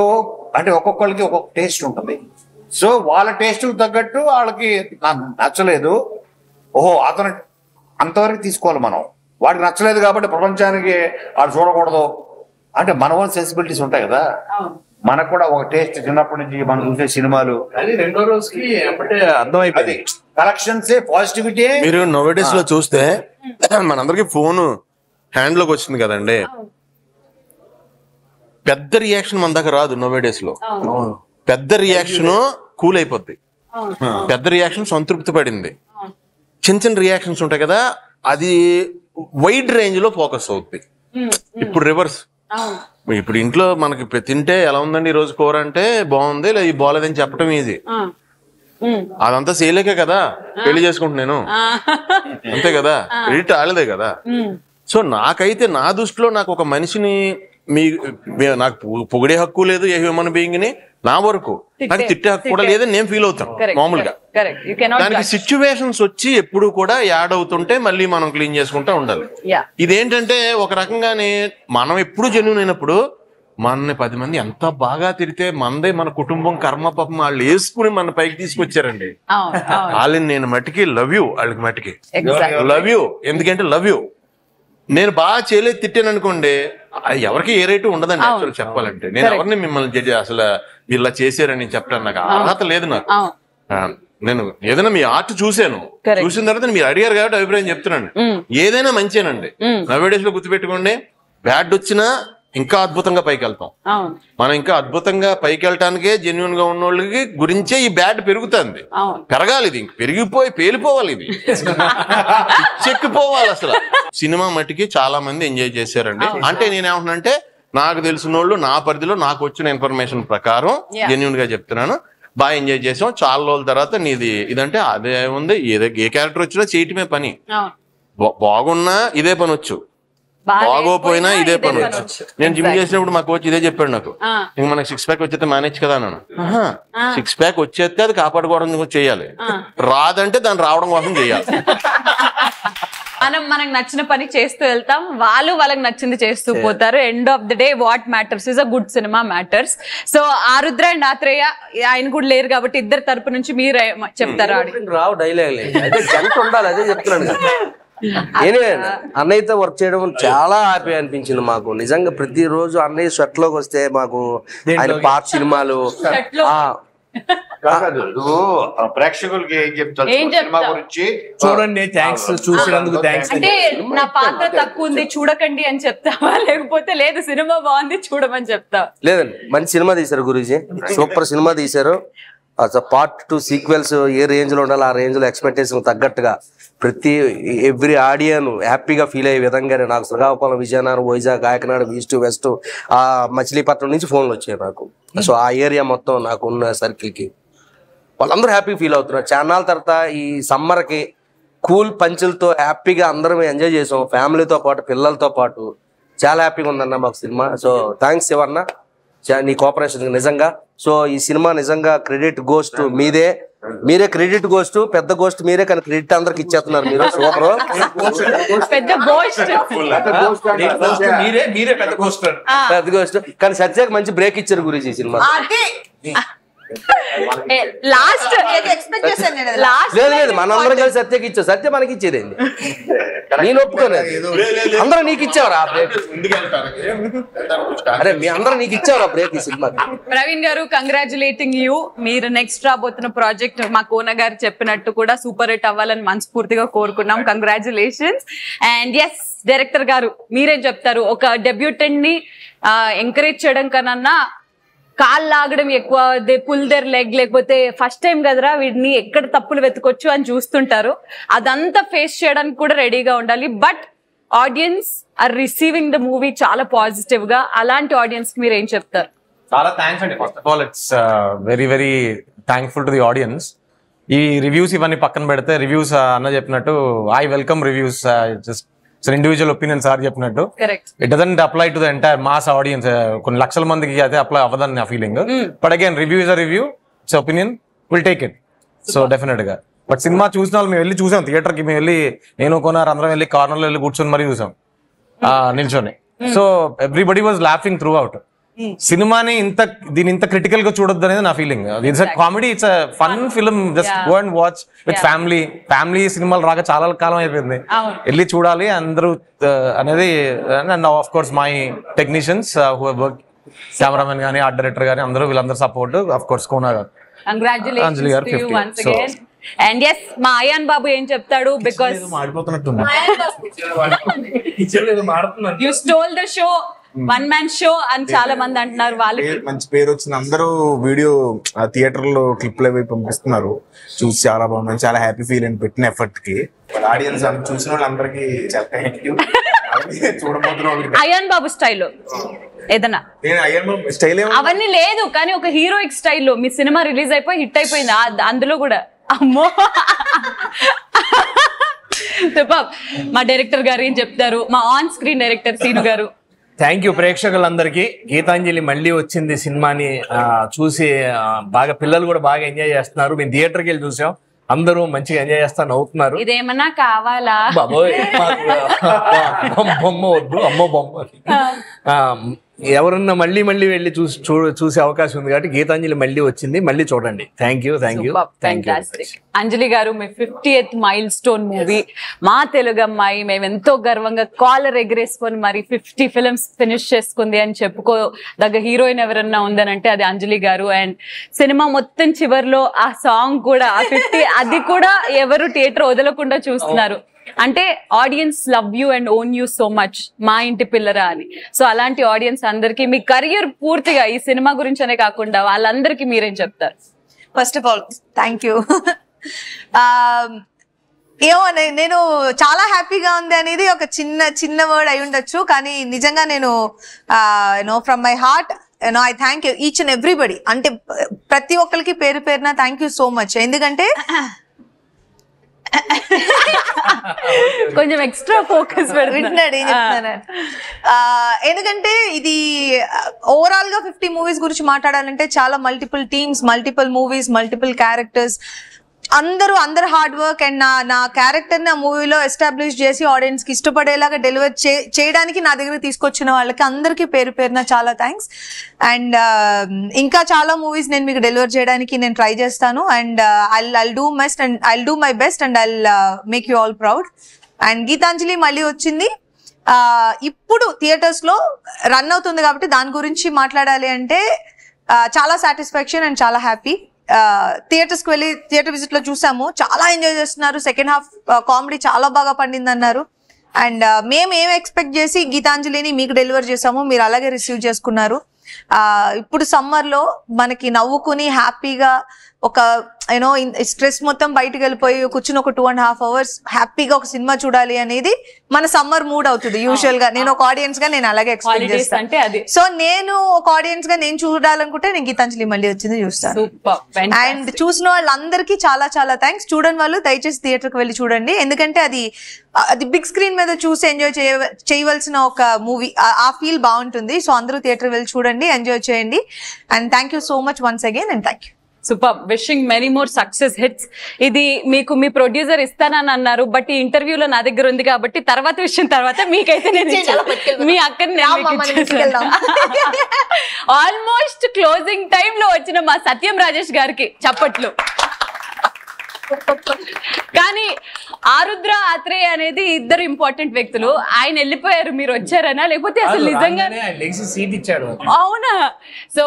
అంటే ఒక్కొక్కరికి ఒక్కొక్క టేస్ట్ ఉంటుంది. సో వాళ్ళ టేస్ట్ తగ్గట్టు వాళ్ళకి నచ్చలేదు. ఓహో, అతను అంతవరకు తీసుకోవాలి మనం. వాడికి నచ్చలేదు కాబట్టి ప్రపంచానికి వాడు చూడకూడదు అంటే మన వల్ల సెన్సిబిలిటీస్ ఉంటాయి కదా. మనకు కూడా ఒక టేస్ట్ చిన్నప్పటి నుంచి మనం చూసే సినిమాలు రెండో రోజుకి అర్థమైపోయింది. Collections, positivity. మీరు నోవేడేస్ లో చూస్తే మనందరికి ఫోన్ హ్యాండ్ లోకి వచ్చింది కదండి, పెద్ద రియాక్షన్ మన దగ్గర రాదు. నోవేడేస్ లో పెద్ద రియాక్షన్ కూల్ అయిపోద్ది, పెద్ద రియాక్షన్ సంతృప్తి పడింది. చిన్న చిన్న రియాక్షన్స్ ఉంటాయి కదా, అది వైడ్ రేంజ్ లో ఫోకస్ అవుద్ది. ఇప్పుడు రివర్స్. ఇప్పుడు ఇంట్లో మనకి తింటే ఎలా ఉందండి ఈ రోజు కూర అంటే బాగుంది, లేదా ఈ బాగాలేదని చెప్పడం ఈజీ. అదంతా సేలేకే కదా పెళ్లి చేసుకుంటున్నాను, అంతే కదా, ఎడిట్ ఆలేదే కదా. సో నాకైతే నా దృష్టిలో నాకు ఒక మనిషిని నాకు పొగిడే హక్కు లేదు ఏ హ్యూమన్ బీయింగ్ ని. నా వరకు నాకు తిట్టే హక్కు కూడా లేదని నేను ఫీల్ అవుతాను మామూలుగా. దానికి సిచ్యువేషన్స్ వచ్చి ఎప్పుడు కూడా యాడ్ అవుతుంటే మళ్ళీ మనం క్లీన్ చేసుకుంటా ఉండాలి. ఇదేంటంటే ఒక రకంగానే మనం ఎప్పుడు జెన్యూన్ అయినప్పుడు మనని 10 మంది ఎంత బాగా తిరిగితే మనదే మన కుటుంబం కర్మ పాపం వాళ్ళు వేసుకుని మన పైకి తీసుకొచ్చారండి. వాళ్ళని నేను మట్టికి లవ్ యూ, వాళ్ళకి మట్టికి లవ్ యూ. ఎందుకంటే లవ్ యూ. నేను బాగా చేయలేదు తిట్టాను అనుకోండి, ఎవరికి ఏ రేటు ఉండదండి. యాక్చువల్ చెప్పాలంటే నేను ఎవరిని మిమ్మల్ని అసలు ఇలా చేశారని చెప్పడానికి నాకు అర్హత లేదు. నాకు నేను ఏదైనా మీ ఆర్ట్ చూసాను, చూసిన తర్వాత మీరు అడిగారు కాబట్టి అభిప్రాయం చెప్తున్నాను. ఏదైనా మంచేనండి. నవేడేస్ లో గుర్తుపెట్టుకోండి, బ్యాడ్ వచ్చినా ఇంకా అద్భుతంగా పైకి వెళ్తాం మనం. ఇంకా అద్భుతంగా పైకి వెళ్ళటానికే జెన్యున్ గా ఉన్న వాళ్ళకి గురించే ఈ బ్యాడ్ పెరుగుతుంది. పెరగాలి, ఇది పెరిగిపోయి పేలిపోవాలి, ఇది చెక్కిపోవాలి. అసలు సినిమా మట్టికి చాలా మంది ఎంజాయ్ చేశారండి. అంటే నేనేమంటున్నానంటే నాకు తెలిసిన వాళ్ళు నా పరిధిలో నాకు వచ్చిన ఇన్ఫర్మేషన్ ప్రకారం జెన్యున్ గా చెప్తున్నాను, బాగా ఎంజాయ్ చేసాం. చాలా రోజుల తర్వాత నీది ఇదంటే అదే ఉంది. ఏ క్యారెక్టర్ వచ్చినా చేయటమే పని. బాగున్నా ఇదే పని వచ్చు, బాగోపోయినా ఇదే పని వచ్చు. నేను జిమ్ చేసినప్పుడు మా కోచ్ ఇదే చెప్పాడు నాకు, ఇంక మనకి 6 ప్యాక్ వచ్చేస్తే మేనేజ్ కదా అన్నాను. 6 ప్యాక్ వచ్చేస్తే అది కాపాడుకోవడం చేయాలి, రాదంటే దాన్ని రావడం కోసం చేయాలి. మనకు నచ్చిన పని చేస్తూ వెళ్తాం, వాళ్ళకి నచ్చింది చేస్తూ పోతారు. End of the day what matters is a good cinema matters. So Arudra and Athreya ఆయన కూడా లేరు కాబట్టి ఇద్దరు తరపు నుంచి మీరు చెప్తారా? రావు డైలాగ్ జంట ఉండాలి, అదే చెప్తున్నాను కదా. అన్నయ్యతో వర్క్ చేయడం చాలా హ్యాపీ అనిపించింది మాకు నిజంగా. ప్రతిరోజు అన్నయ్య సెట్ లోకి వస్తే మాకు ఆయన పాత సినిమాలు కాదు ప్రేక్షకులకి ఏం చెప్తారు సినిమా గురించి? చూడండి, థ్యాంక్స్, చూసినందుకు థ్యాంక్స్. అంటే నా పాత్ర తక్కువ ఉంది చూడకండి అని చెప్తావా, లేకపోతే లేదు సినిమా బాగుంది చూడమని చెప్తా? లేదండి, మంచి సినిమా తీశారు గురూజీ, సూపర్ సినిమా తీశారు. పార్ట్ 2 సీక్వెల్స్ ఏ రేంజ్ లో ఉండాలి ఆ రేంజ్ లో ఎక్స్పెక్టేషన్ తగ్గట్టుగా ఎవ్రీ ఆడియన్ హ్యాపీగా ఫీల్ అయ్యే విధంగానే నాకు శ్రీకాకుళం, విజయనగరం, వైజాగ్, కాకినాడ, ఈస్ట్ వెస్ట్, ఆ మచిలీపట్నం నుంచి ఫోన్లు వచ్చాయి నాకు. సో ఆ ఏరియా మొత్తం నాకు ఉన్న సర్కిల్కి వాళ్ళందరూ హ్యాపీ ఫీల్ అవుతున్నారు. చాన్నాళ్ళ తర్వాత ఈ సమ్మర్కి కూల్ పంచులతో హ్యాపీగా అందరం ఎంజాయ్ చేసాం, ఫ్యామిలీతో పాటు పిల్లలతో పాటు. చాలా హ్యాపీగా ఉందన్న మాకు సినిమా. సో థ్యాంక్స్ శివన్న నీ కోఆపరేషన్ నిజంగా. సో ఈ సినిమా నిజంగా క్రెడిట్ గోస్ టు మీరే క్రెడిట్ గోస్ట్, పెద్ద గోస్ట్ మీరే, కానీ క్రెడిట్ అందరికి ఇచ్చేస్తున్నారు మీరు. సూపర్, పెద్ద గోస్ట్. కానీ సత్యాకి మంచి బ్రేక్ ఇచ్చారు గురించి ఈ సినిమా. లేదు మనందరం కలిసి సత్యకి ఇచ్చావు, సత్య మనకి ఇచ్చేదేంది, నేను ఒప్పుకోలేదు. అందరూ నీకు ఇచ్చావరా బ్రేక్? అరే మీ అందరూ నీకు ఇచ్చావరా బ్రేక్ ఈ సినిమా? ప్రవీణ్ గారు, కంగ్రాచులేటింగ్ యూ. మీరు నెక్స్ట్ రాబోతున్న ప్రాజెక్ట్ మా కోన గారు చెప్పినట్టు కూడా సూపర్ హిట్ అవ్వాలని మనస్ఫూర్తిగా కోరుకున్నాం. కంగ్రాచులేషన్స్. అండ్ ఎస్ డైరెక్టర్ గారు మీరేం చెప్తారు? ఒక డెబ్యూటెంట్ ని ఎంకరేజ్ చేయడం కన్నా కాళ్ళు లాగడం ఎక్కువ, దే పుల్ దేర్ లెగ్, లేకపోతే ఫస్ట్ టైం కదరా వీడిని ఎక్కడ తప్పులు వెతుకొచ్చు అని చూస్తుంటారు. అదంతా ఫేస్ చేయడానికి కూడా రెడీగా ఉండాలి. But audience are receiving the movie చాలా పాజిటివ్ గా. అలాంటి ఆడియన్స్ కి మీరు ఏం చెప్తారు? చాలా థ్యాంక్స్ అండి. First of all it's very very thankful to the audience. ఈ రివ్యూస్ ఇవన్నీ పక్కన పెడితే, రివ్యూస్ అన్న చెప్పినట్టు I welcome reviews, just individual opinion sir చెప్పినట్టు. It doesn't apply to the entire mass audience. కొన్ని లక్షల మందికి అయితే అప్లై అవ్వదని నా feeling. But again review is a review, it's opinion, will take it. So definite గా. బట్ సినిమా చూసిన వాళ్ళు మేము వెళ్ళి చూసాం, థియేటర్ కి మేము వెళ్ళి, నేను కొన్నారు అందరం వెళ్ళి కార్నర్ లో వెళ్ళి కూర్చొని మరీ చూసాం నిల్చొని. So everybody was laughing through out. సినిమాని దీని ఇంత క్రిటికల్ గా చూడొద్దు అనేది నా feeling. It's a comedy, it's a fun film, just go and watch with family సినిమాలు రాక చాలా కాలం అయిపోయింది, వెళ్ళి చూడాలి అందరూ అనేది. And of course my technicians who work, cameraman గానీ, ఆర్ట్ డైరెక్టర్ గానీ, అందరూ వీళ్ళందరూ సపోర్ట్. ఆఫ్ కోర్స్ కోనా గారు, అంజలి గారు 50. అండ్ ఎస్ మా అయాన్ బాబు ఏం చెప్తాడు? Because you stole the show, one man show అని చాలా మంది అంటున్నారు. వాళ్ళకి మంచి పేరు వచ్చింది. అందరూ వీడియో థియేటర్ లో క్లిప్లు అవి పంపిస్తున్నారు, చూసి చాలా బాగుంది, చాలా హ్యాపీ ఫీల్ అని పెట్టిన ఎఫర్ట్ కి. ఆడియన్స్ చూసిన వాళ్ళందరికీ చాలా థ్యాంక్ యూ. చూడబోతున్నా అయాన్ బాబు స్టైల్లో ఏదన్నా స్టైల్ అవన్నీ లేదు, కానీ ఒక హీరోయిక్ స్టైల్లో మీ సినిమా రిలీజ్ అయిపోయి హిట్ అయిపోయింది, అందులో కూడా అమ్మో. మా డైరెక్టర్ గారు ఏం చెప్తారు? మా ఆన్ స్క్రీన్ డైరెక్టర్ సీను గారు. థ్యాంక్ యూ ప్రేక్షకులందరికీ. గీతాంజలి మళ్ళీ వచ్చింది సినిమాని చూసి బాగా పిల్లలు కూడా బాగా ఎంజాయ్ చేస్తున్నారు. మేము థియేటర్కి వెళ్ళి చూసాం, అందరూ మంచిగా ఎంజాయ్ చేస్తా నవ్వుతున్నారు. ఇదేమన్నా కావాలా బాబోయ్, బొమ్మ వద్దు, అమ్మో బొమ్మ. ఎవరన్నా మళ్ళీ వెళ్ళి చూసే అవకాశం ఉంది కాబట్టి గీతాంజలి మళ్ళీ వచ్చింది, మళ్ళీ చూడండి. Thank you. అంజలి గారు, మీ 50th మైల్ స్టోన్ మూవీ మా తెలుగు అమ్మాయి, మేము ఎంతో గర్వంగా కాలర్ ఎగరేసుకొని మరి 50 ఫిల్మ్స్ ఫినిష్ చేసుకుంది అని చెప్పుకోదగ్గ హీరోయిన్ ఎవరన్నా ఉందనంటే అది అంజలి గారు. అండ్ సినిమా మొత్తం చివర్లో ఆ సాంగ్ కూడా, ఆ 50 అది కూడా ఎవరు థియేటర్ వదలకుండా చూస్తున్నారు. అంటే audience love you and own you so much, మా ఇంటి పిల్లరా అని. సో అలాంటి ఆడియన్స్ అందరికి మీ కెరియర్ పూర్తిగా ఈ సినిమా గురించనే కాకుండా వాళ్ళందరికీ మీరేం చెప్తారు? First of all thank you. ఏమో నేను చాలా హ్యాపీగా ఉంది అనేది ఒక చిన్న వర్డ్ అయి ఉండొచ్చు, కానీ నిజంగా నేను from my heart I thank you each and everybody. అంటే ప్రతి ఒక్కరికి పేరు పేరున థ్యాంక్ యూ సో మచ్. ఎందుకంటే కొంచెం ఎక్స్ట్రా ఫోకస్ వింటున్నాడు ఏం చెప్తున్నాను. ఎందుకంటే ఇది ఓవరాల్ గా 50 మూవీస్ గురించి మాట్లాడాలంటే చాలా multiple teams, multiple movies, multiple characters, అందరు హార్డ్ వర్క్. అండ్ నా క్యారెక్టర్ ని ఆ మూవీలో ఎస్టాబ్లిష్ చేసి ఆడియన్స్ కి ఇష్టపడేలాగా డెలివర్ చేయడానికి నా దగ్గర తీసుకొచ్చిన వాళ్ళకి అందరికీ పేరు పేరున చాలా థ్యాంక్స్. అండ్ ఇంకా చాలా మూవీస్ నేను మీకు డెలివర్ చేయడానికి నేను ట్రై చేస్తాను. And I'll do my best and I'll make you all proud. And Geethanjali మళ్ళీ వచ్చింది, ఇప్పుడు థియేటర్స్ లో రన్ అవుతుంది కాబట్టి దాని గురించి మాట్లాడాలి అంటే చాలా సాటిస్ఫాక్షన్ అండ్ చాలా హ్యాపీ. థియేటర్స్కి వెళ్ళి థియేటర్ విజిట్ లో చూసాము, చాలా ఎంజాయ్ చేస్తున్నారు. సెకండ్ హాఫ్ కామెడీ చాలా బాగా పండింది అన్నారు. అండ్ మేము ఏం ఎక్స్పెక్ట్ చేసి గీతాంజలిని మీకు డెలివర్ చేసాము, మీరు అలాగే రిసీవ్ చేసుకున్నారు. ఇప్పుడు సమ్మర్ లో మనకి నవ్వుకుని హ్యాపీగా ఒక యూనో స్ట్రెస్ మొత్తం బయటకు వెళ్ళిపోయి కూర్చుని ఒక 2.5 hours హ్యాపీగా ఒక సినిమా చూడాలి అనేది మన సమ్మర్ మూడ్ అవుతుంది యూజువల్ గా. నేను ఒక ఆడియన్స్ గా నేను అలాగే ఎక్స్పెక్ట్ చేస్తాను. సో నేను ఒక ఆడియన్స్ గా నేను చూడాలనుకుంటే నేను గీతాంజలి మళ్ళీ వచ్చింది చూస్తాను. అండ్ చూసిన వాళ్ళందరికీ చాలా చాలా థ్యాంక్స్. చూడని వాళ్ళు దయచేసి థియేటర్ కి వెళ్ళి చూడండి, ఎందుకంటే అది బిగ్ స్క్రీన్ మీద చూసి ఎంజాయ్ చేయవలసిన ఒక మూవీ. ఆ ఫీల్ బాగుంటుంది. సో అందరూ థియేటర్ వెళ్ళి చూడండి, ఎంజాయ్ చేయండి. And thank you so much once again and thank you. Super, wishing many more success hits. ఇది మీకు మీ ప్రొడ్యూసర్ ఇస్తానని అన్నారు, బట్ ఈ ఇంటర్వ్యూలో నా దగ్గర ఉంది కాబట్టి తర్వాత విషయం తర్వాత మీకైతే నేను మీ అక్కని ఆల్మోస్ట్ క్లోజింగ్ టైమ్ లో వచ్చిన మా సత్యం రాజేష్ గారికి చప్పట్లు. కానీ ఆరుద్ర ఆత్రేయ అనేది ఇద్దరు ఇంపార్టెంట్ వ్యక్తులు. ఆయన వెళ్ళిపోయారు, మీరు వచ్చారనా లేకపోతే అసలు నిజంగా అవునా? సో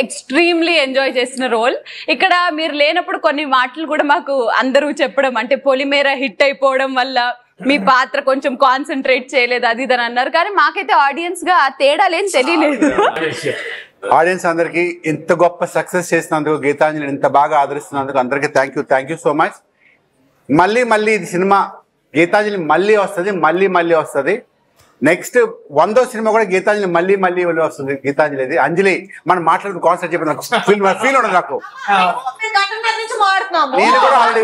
ఎక్స్ట్రీమ్లీ ఎంజాయ్ చేసిన రోల్. ఇక్కడ మీరు లేనప్పుడు కొన్ని మాటలు కూడా మాకు అందరూ చెప్పడం, అంటే పొలిమేర హిట్ అయిపోవడం వల్ల మీ పాత్ర కొంచెం కాన్సన్ట్రేట్ చేయలేదు అది ఇదని అన్నారు. కానీ మాకైతే ఆడియన్స్ గా ఆ తేడాలేం తెలియలేదు. ఆడియన్స్ అందరికి ఇంత గొప్ప సక్సెస్ చేసినందుకు, గీతాంజలి ఇంత బాగా ఆదరిస్తున్నందుకు అందరికీ థ్యాంక్ యూ సో మచ్. మళ్ళీ ఇది సినిమా గీతాంజలి మళ్ళీ వస్తుంది. నెక్స్ట్ 100వ సినిమా కూడా గీతాంజలి మళ్ళీ వస్తుంది. గీతాంజలి అంజలి మనం మాట్లాడుతూ కాన్సెప్ట్ చెప్పి నాకు ఫీల్ ఉండదు నాకు. నేను కూడా ఆల్రెడీ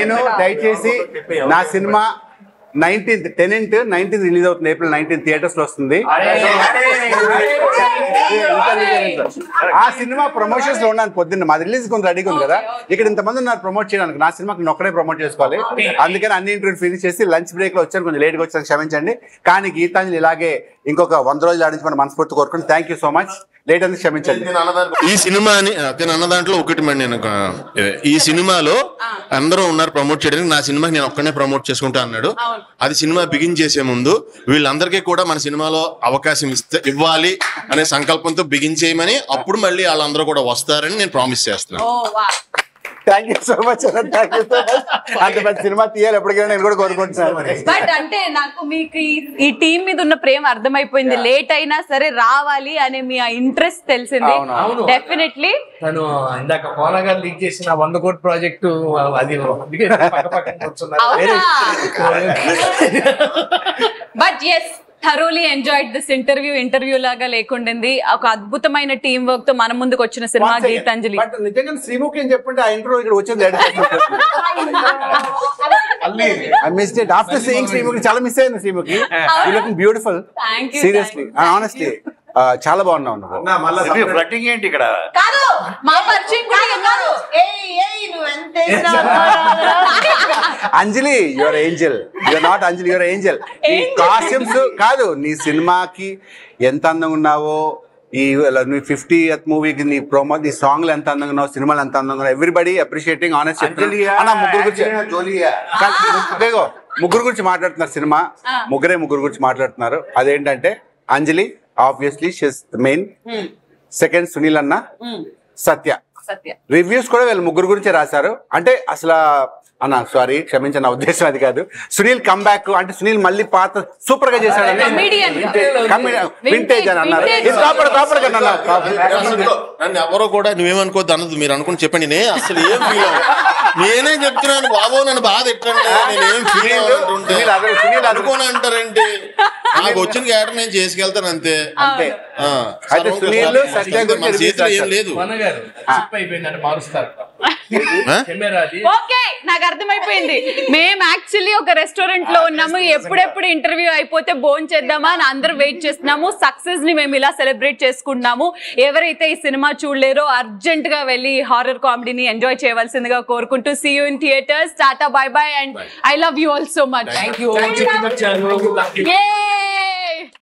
నేను దయచేసి నా సినిమా 19th రిలీజ్ అవుతుంది. April 19th థియేటర్స్ లో వస్తుంది. ఆ సినిమా ప్రమోషన్స్ లో ఉన్నాను. పొద్దున్న మాది రిలీజ్ కొంత రెడీగా ఉంది కదా, ఇక్కడ ఇంతమంది ఉన్నారు ప్రమోట్ చేయడానికి. నా సినిమాకి నేను ఒక్కడే ప్రమోట్ చేసుకోవాలి, అందుకని అన్ని ఇంటర్వ్యూ ఫినిష్ చేసి లంచ్ బ్రేక్ లో వచ్చాను. కొంచెం లేట్గా వచ్చాను, క్షమించండి. కానీ గీతాంజలి ఇలాగే ఇంకొక 100 రోజులు ఆడించుకొని మనస్ఫూర్తి కోరుకుని thank you so much. Late అని క్షమించండి. ఈ సినిమాని నేను అన్న దాంట్లో ఒకటి మరి నేను ఈ సినిమాలో అందరూ ఉన్నారు ప్రమోట్ చేయడానికి, నా సినిమాకి నేను ఒక్కనే ప్రమోట్ చేసుకుంటా అన్నాడు. అది సినిమా బిగిన్ చేసే ముందు వీళ్ళందరికీ కూడా మన సినిమాలో అవకాశం ఇవ్వాలి అనే సంకల్పంతో బిగిన్ చేయమని, అప్పుడు మళ్ళీ వాళ్ళందరూ కూడా వస్తారని నేను ప్రామిస్ చేస్తున్నాను. Thank you so much. అంత పెద్ద సినిమా తీయాలి ఎప్పటికైనా నేను కూడా కోరుకుంటున్నాను. బట్ అంటే నాకు మీకు ఈ టీం మీద ఉన్న ప్రేమ అర్థమైపోయింది. లేట్ అయినా సరే రావాలి అనే మీ ఇంట్రెస్ట్ తెలిసింది. డెఫినెట్లీ తను ఇందాక కోన గారు లీక్ చేసిన 100 కోటి ప్రాజెక్టు అది but yes thoroughly enjoyed this interview లాగా లేకుండింది. ఒక అద్భుతమైన టీం వర్క్ తో మన ముందుకు వచ్చిన సినిమా గీతాంజలి. నిజంగా శ్రీముఖి అని చెప్పంటే ఆ ఇంటర్వ్యూ ఇక్కడ వచ్చింది. I missed it. After seeing Sreemukhi చాలా మిస్ అయింది. Sreemukhi you looking beautiful. Seriously and honestly చాలా బాగున్నావు. ఫ్లట్టింగ్ ఏంటి ఇక్కడ? కాదు మా పరిచయం కూడా అన్నారు. Anjali your angel, your not Anjali, your angel. ఈ కాస్ట్యూమ్స్ కాదు, నీ సినిమాకి ఎంత అందంగా ఉన్నావో, ఈ 50th మూవీకి నీ ప్రోమో, నీ సాంగ్లు ఎంత అందంగా ఉన్నావు, సినిమాలు ఎంత అందంగా ఉన్నావు. Everybody appreciating honest. ముగ్గురు గురించి మాట్లాడుతున్నారు. సినిమా ముగ్గురు గురించి మాట్లాడుతున్నారు. అదేంటంటే Anjali obviously she's the main, second Sunil అన్న, సత్య. రివ్యూస్ కూడా వీళ్ళు ముగ్గురు గురించే రాశారు. అంటే అసలు అన్న సారీ క్షమించిన ఉద్దేశం అది కాదు. సునీల్ కమ్ బ్యాక్ అంటే సునీల్ మళ్ళీ పాత సూపర్ గా చేశాడని వింటేజ్ అని అన్నారు. నన్ను ఎవరో కూడా నువ్వేమనుకోవద్దు అన్నది, మీరు అనుకుని చెప్పండి. నేను అసలు ఏం ఫీల్ నేనే చెప్తున్నాను బాబు, నన్ను బాధ ఎట్టండి, నేనేం ఫీల్ అవ్వాలంటుంటే అనుకోని అంటారంటే నాకు వచ్చిన క్యారెక్టర్ నేను చేసుకెళ్తాను అంతే. మన చేతిలో ఏం లేదు. ఓకే, నాకు అర్థమైపోయింది. మేము యాక్చువల్లీ ఒక రెస్టారెంట్ లో ఉన్నాము, ఎప్పుడెప్పుడు ఇంటర్వ్యూ అయిపోతే భోజనం చేద్దామా అని అందరూ వెయిట్ చేస్తున్నాము. సక్సెస్ ని మేము ఇలా సెలబ్రేట్ చేసుకుంటున్నాము. ఎవరైతే ఈ సినిమా చూడలేరో అర్జెంట్ గా వెళ్ళి హారర్ కామెడీని ఎంజాయ్ చేయవలసిందిగా కోరుకుంటూ see you in theatres. Tata, bye bye, and I love you all so much.